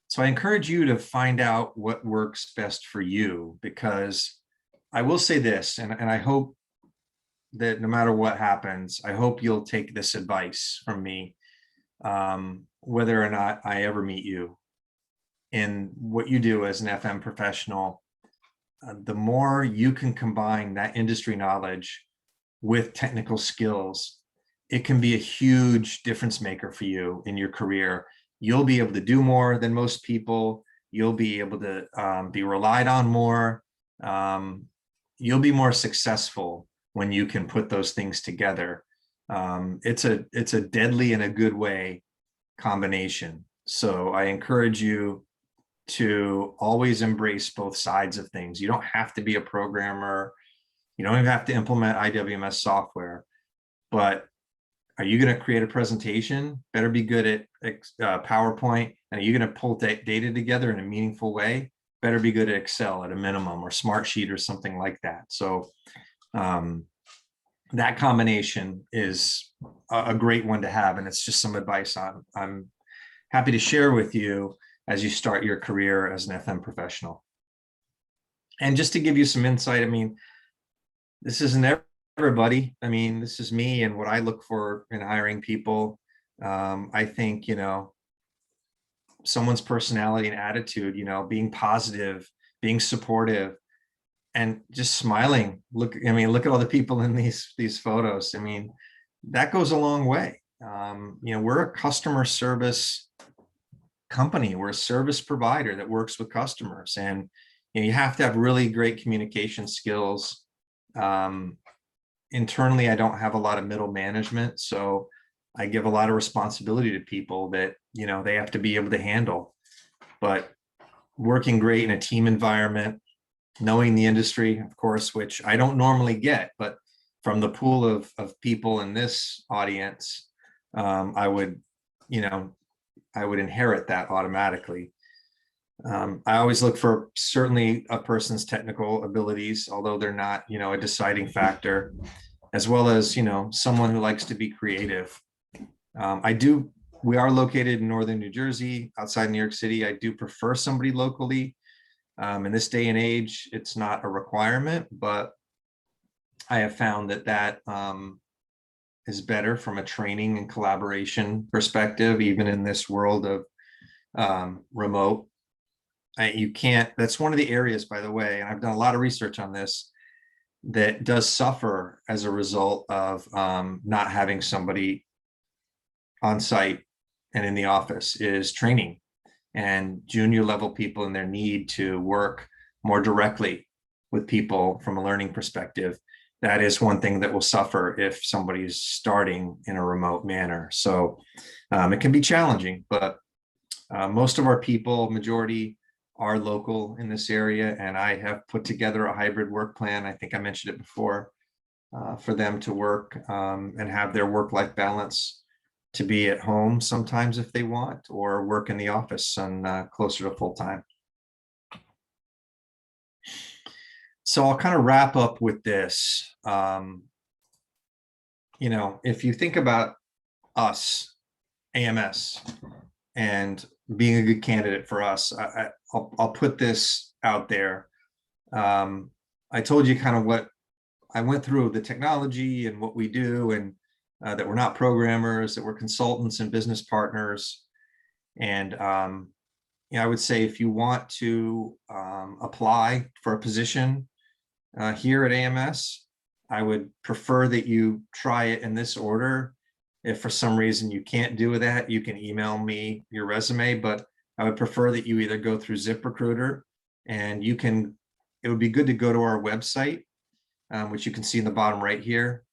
So I encourage you to find out what works best for you, because I will say this, and I hope that no matter what happens, I hope you'll take this advice from me, whether or not I ever meet you. In what you do as an FM professional, the more you can combine that industry knowledge with technical skills, it can be a huge difference maker for you in your career. You'll be able to do more than most people. You'll be able to be relied on more. You'll be more successful when you can put those things together. It's a deadly in a good way combination. So I encourage you to always embrace both sides of things. You don't have to be a programmer. You don't even have to implement IWMS software, but are you going to create a presentation? Better be good at PowerPoint. And are you going to pull data together in a meaningful way? Better be good at Excel at a minimum, or Smartsheet or something like that. So that combination is a great one to have. And it's just some advice I'm happy to share with you as you start your career as an FM professional. And just to give you some insight, I mean, this isn't everybody. I mean, this is me and what I look for in hiring people. I think, someone's personality and attitude, being positive, being supportive, and just smiling. Look at all the people in these photos. I mean, that goes a long way. We're a customer service company. We're a service provider that works with customers, and you have to have really great communication skills. Internally, I don't have a lot of middle management, so I give a lot of responsibility to people that they have to be able to handle. But working great in a team environment, knowing the industry, of course, which I don't normally get, but from the pool of people in this audience, I would inherit that automatically. I always look for certainly a person's technical abilities, although they're not, a deciding factor, as well as, someone who likes to be creative. We are located in northern New Jersey, outside New York City. I do prefer somebody locally. In this day and age, it's not a requirement, but I have found that is better from a training and collaboration perspective, even in this world of remote. That's one of the areas, by the way, and I've done a lot of research on this, that does suffer as a result of not having somebody on site and in the office, is training and junior level people and their need to work more directly with people from a learning perspective. That is one thing that will suffer if somebody's starting in a remote manner. So it can be challenging, but most of our people, majority, are local in this area, and I have put together a hybrid work plan. I think I mentioned it before, for them to work and have their work-life balance, to be at home sometimes if they want, or work in the office and closer to full-time. So I'll kind of wrap up with this. If you think about us, AMS, and being a good candidate for us, I'll put this out there. I told you kind of what I went through, the technology and what we do, and that we're not programmers, that we're consultants and business partners. And I would say if you want to apply for a position here at AMS, I would prefer that you try it in this order. If for some reason you can't do that, you can email me your resume, but I would prefer that you either go through ZipRecruiter, and it would be good to go to our website, which you can see in the bottom right here,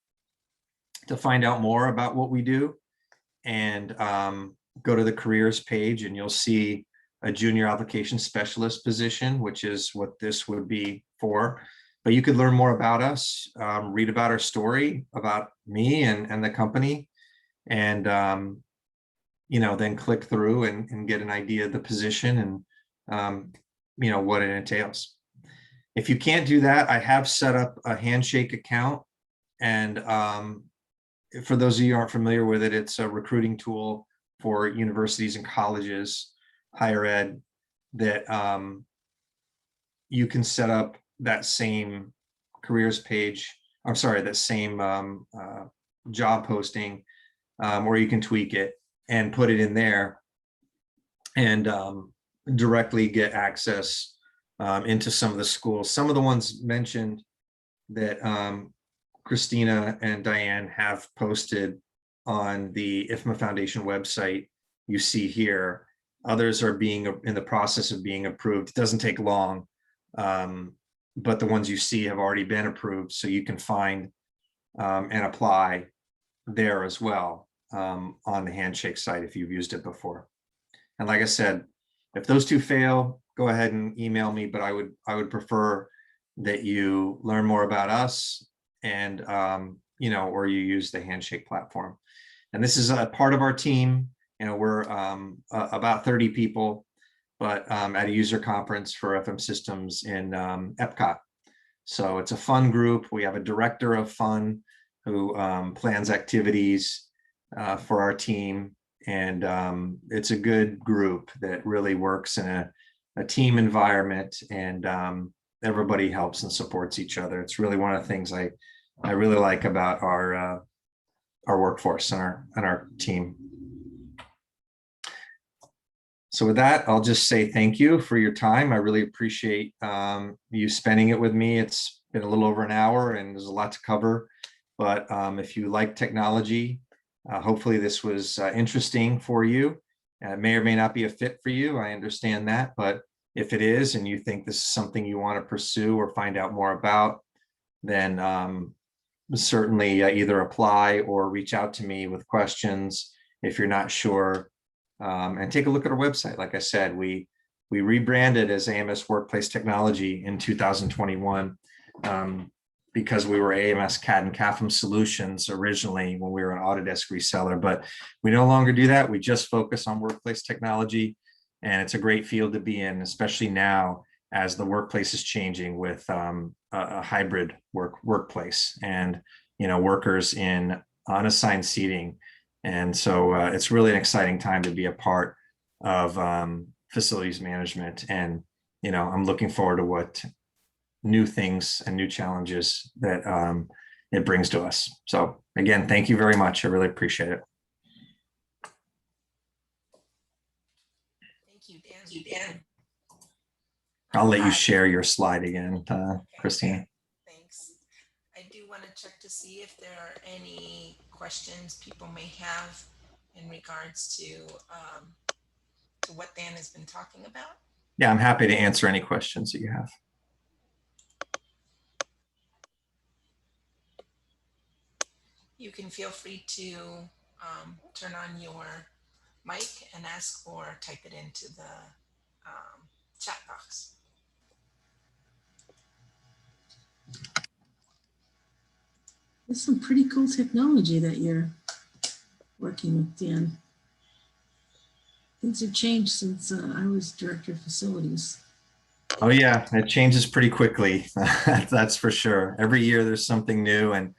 to find out more about what we do, and go to the careers page, and you'll see a junior application specialist position, which is what this would be for. But you could learn more about us, read about our story, about me and the company, and then click through and get an idea of the position and what it entails. If you can't do that, I have set up a Handshake account, and for those of you who aren't familiar with it, it's a recruiting tool for universities and colleges, higher ed, that you can set up that same careers page. I'm sorry, that same job posting, or you can tweak it and put it in there and directly get access into some of the schools. Some of the ones mentioned that Christina and Diane have posted on the Ifma Foundation website, you see here. Others are in the process of being approved. It doesn't take long, but the ones you see have already been approved, so you can find and apply there as well on the Handshake site if you've used it before. And like I said, if those two fail, go ahead and email me, but I would prefer that you learn more about us and or you use the Handshake platform. And this is a part of our team. We're about 30 people, but at a user conference for FM Systems in Epcot. So it's a fun group. We have a director of fun who plans activities for our team. And it's a good group that really works in a team environment, and everybody helps and supports each other. It's really one of the things I really like about our workforce and our team. So with that, I'll just say thank you for your time. I really appreciate you spending it with me. It's been a little over an hour and there's a lot to cover, but if you like technology, hopefully this was interesting for you. It may or may not be a fit for you. I understand that, but if it is, and you think this is something you want to pursue or find out more about, then certainly either apply or reach out to me with questions if you're not sure. And take a look at our website. Like I said, we rebranded as AMS Workplace Technology in 2021 because we were AMS CAD and CAFM Solutions originally when we were an Autodesk reseller, but we no longer do that. We just focus on workplace technology, and it's a great field to be in, especially now as the workplace is changing with a hybrid workplace and workers in unassigned seating. And so it's really an exciting time to be a part of facilities management. And, I'm looking forward to what new things and new challenges that it brings to us. So again, thank you very much. I really appreciate it. Thank you, Dan. I'll let you share your slide again, Christina. Thanks. I do want to check to see if there are any questions people may have in regards to what Dan has been talking about. Yeah, I'm happy to answer any questions that you have. You can feel free to turn on your mic and ask or type it into the chat box. There's some pretty cool technology that you're working with, Dan. Things have changed since I was director of facilities. Oh yeah, it changes pretty quickly. That's for sure. Every year there's something new, and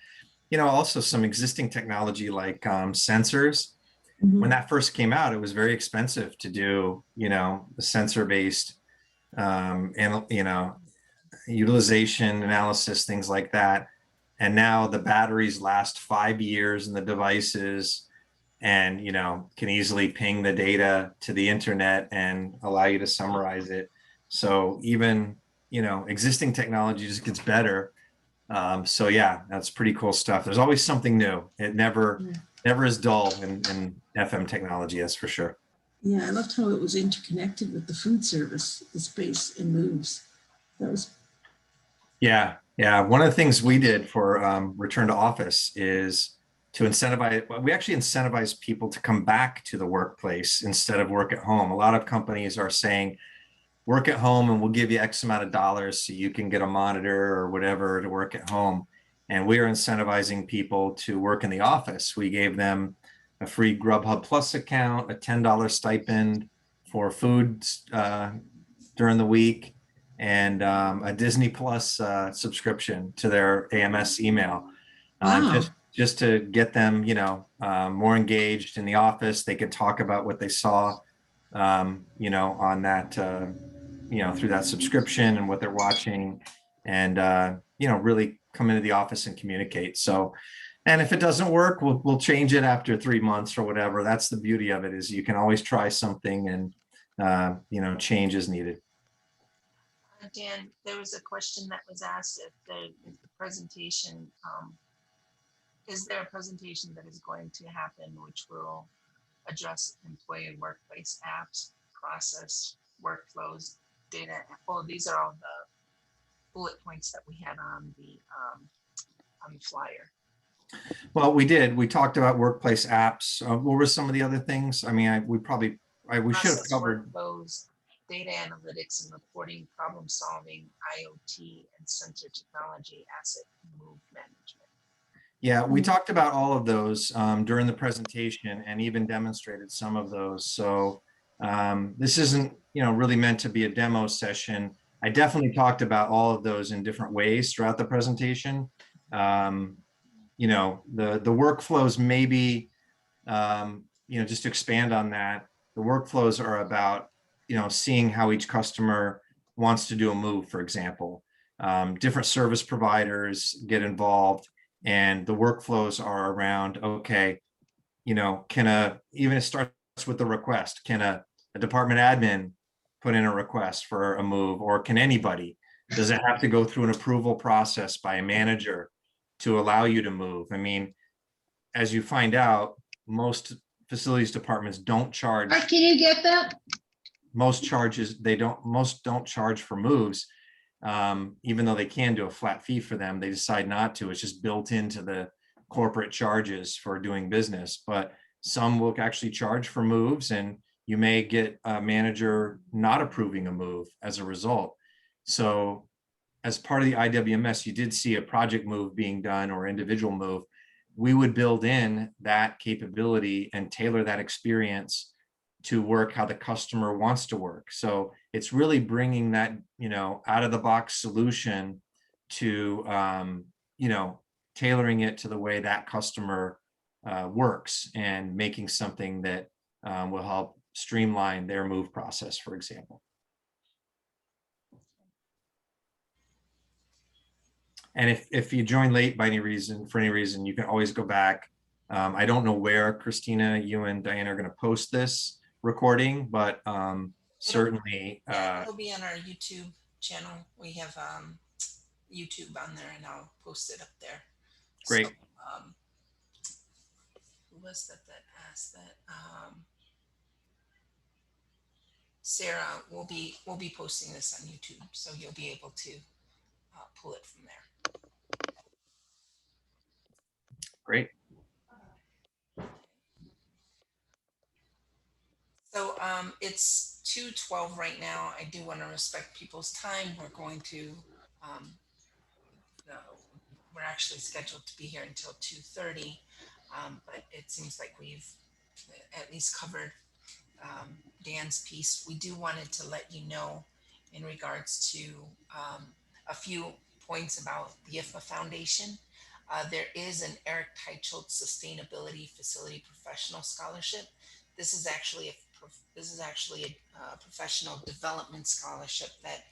also some existing technology like sensors. Mm-hmm. When that first came out, it was very expensive to do, the sensor-based, and utilization analysis, things like that. And now the batteries last 5 years in the devices, and can easily ping the data to the internet and allow you to summarize it. So even existing technology just gets better. So yeah, that's pretty cool stuff. There's always something new. It never is dull in FM technology, that's for sure. Yeah, I loved how it was interconnected with the food service, the space and moves. That was Yeah. One of the things we did for return to office is to incentivize. Well, we actually incentivize people to come back to the workplace instead of work at home. A lot of companies are saying, work at home and we'll give you X amount of dollars so you can get a monitor or whatever to work at home. And we are incentivizing people to work in the office. We gave them a free Grubhub Plus account, a $10 stipend for food during the week, and a Disney Plus subscription to their AMS email. wow. Just to get them, more engaged in the office. They could talk about what they saw, on that, through that subscription and what they're watching, and really come into the office and communicate. So, and if it doesn't work, we'll change it after 3 months or whatever. That's the beauty of it, is you can always try something, and change is needed. Dan, there was a question that was asked if the presentation, is there a presentation that is going to happen which will address employee and workplace apps, process, workflows, data? Well, these are all the bullet points that we had on the flyer. Well, we did. We talked about workplace apps. What were some of the other things? I mean, we should have covered Workflows, data analytics and reporting, problem solving, IoT and sensor technology, asset move management. Yeah, we talked about all of those during the presentation, and even demonstrated some of those. So this isn't, really meant to be a demo session. I definitely talked about all of those in different ways throughout the presentation. The workflows, maybe, just to expand on that, the workflows are about, seeing how each customer wants to do a move, for example. Different service providers get involved, and the workflows are around, okay, even it starts with the request. Can a department admin put in a request for a move, or can anybody? Does it have to go through an approval process by a manager to allow you to move? I mean, as you find out, most facilities departments don't charge. Can you get that? Most don't charge for moves. Even though they can do a flat fee for them, they decide not to. It's just built into the corporate charges for doing business. But some will actually charge for moves, and you may get a manager not approving a move as a result. So as part of the IWMS, you did see a project move being done or individual move. We would build in that capability and tailor that experience to work how the customer wants to work. So it's really bringing that, out of the box solution to, tailoring it to the way that customer works, and making something that will help streamline their move process, for example. And if you join late for any reason, you can always go back. I don't know where, Christina, you and Diana are going to post this recording, but certainly it'll be on our YouTube channel. We have YouTube on there, and I'll post it up there. Great. So, who was that asked that? Sarah will be posting this on YouTube, so you'll be able to pull it from there. Great. So it's 2:12 right now. I do want to respect people's time. We're going to, we're actually scheduled to be here until 2:30, but it seems like we've at least covered Dan's piece. We do wanted to let you know in regards to a few points about the Ifma Foundation. There is an Eric Teichelt Sustainability Facility Professional Scholarship. This is actually a professional development scholarship that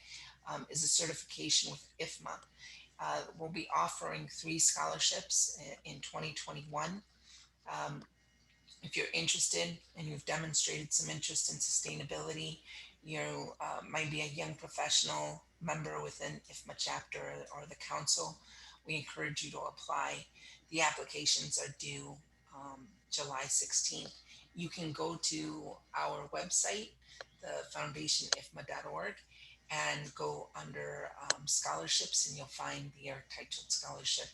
is a certification with Ifma. We'll be offering 3 scholarships in 2021. If you're interested and you've demonstrated some interest in sustainability, you might be a young professional member within Ifma chapter or the council, we encourage you to apply. The applications are due July 16th. You can go to our website, the foundationifma.org, and go under scholarships, and you'll find the Untitled Scholarship,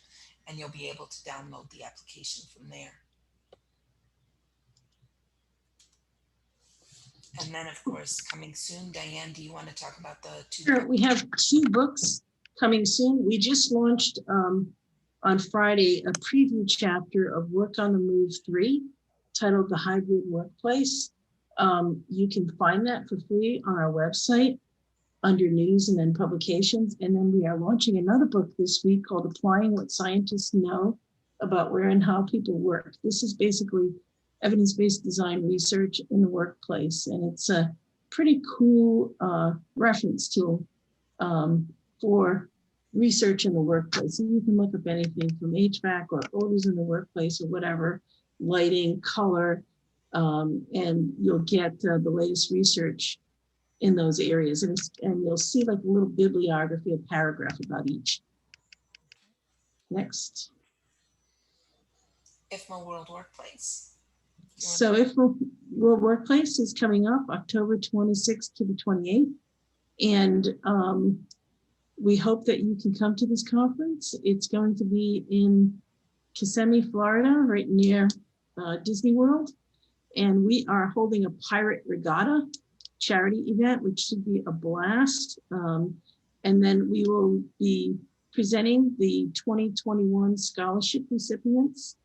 and you'll be able to download the application from there. And then, of course, coming soon, Diane, do you want to talk about the 2 Sure, we have 2 books coming soon. We just launched on Friday a preview chapter of Work on the Move 3, titled The Hybrid Workplace. You can find that for free on our website under news and then publications. And then we are launching another book this week called Applying What Scientists Know About Where and How People Work. This is basically evidence-based design research in the workplace. And it's a pretty cool reference tool for research in the workplace. So you can look up anything from HVAC or odors in the workplace or whatever, lighting, color, and you'll get the latest research in those areas. And you'll see like a little bibliography, a paragraph about each. Next. Ifma World Workplace. So Ifma World Workplace is coming up October 26th to the 28th. And we hope that you can come to this conference. It's going to be in Kissimmee, Florida, right near Disney World. And we are holding a pirate regatta charity event, which should be a blast. And then we will be presenting the 2021 scholarship recipients,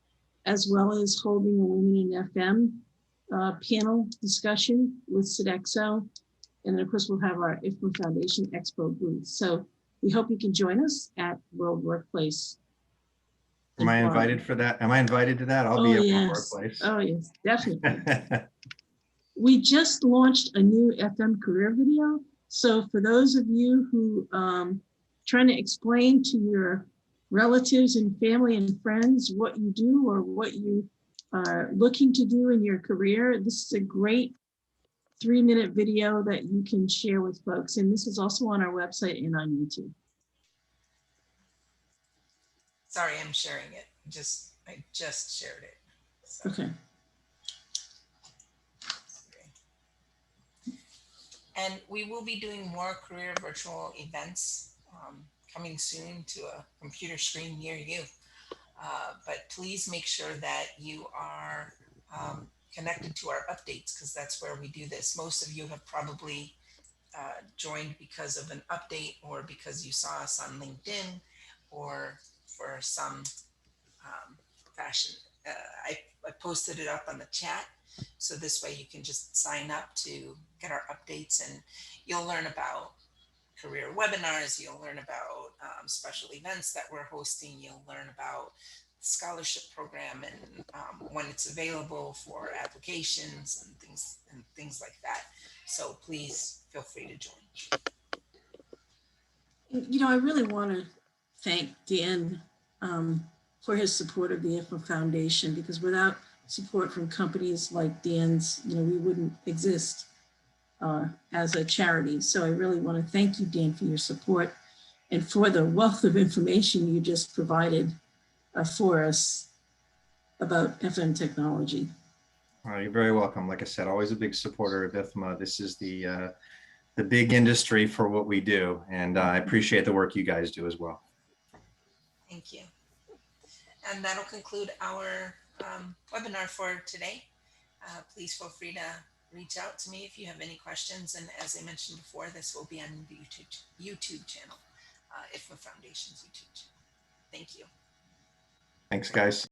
as well as holding a Women in FM panel discussion with Sodexo. And then of course, we'll have our Ifma Foundation Expo booth. So we hope you can join us at World Workplace. Am I invited for that? Am I invited to that? I'll be at the workplace. Oh yes, definitely. We just launched a new FM career video. So for those of you who trying to explain to your relatives and family and friends what you do or what you are looking to do in your career, this is a great 3-minute video that you can share with folks. And this is also on our website and on YouTube. Sorry, I'm sharing it. I just shared it. So. Okay. And we will be doing more career virtual events coming soon to a computer screen near you. But please make sure that you are connected to our updates, because that's where we do this. Most of you have probably joined because of an update or because you saw us on LinkedIn or for some fashion. I posted it up on the chat. So this way you can just sign up to get our updates, and you'll learn about career webinars. You'll learn about special events that we're hosting. You'll learn about the scholarship program and when it's available for applications and things like that. So please feel free to join. You know, I really want to thank Dan for his support of the Ifma Foundation, because without support from companies like Dan's, you know, we wouldn't exist as a charity. So I really want to thank you, Dan, for your support and for the wealth of information you just provided for us about FM technology. You're very welcome. Like I said, always a big supporter of Ifma. This is the big industry for what we do, and I appreciate the work you guys do as well. Thank you. And that'll conclude our webinar for today. Please feel free to reach out to me if you have any questions. And as I mentioned before, this will be on the YouTube channel, Ifma Foundation's YouTube channel. Thank you. Thanks, guys.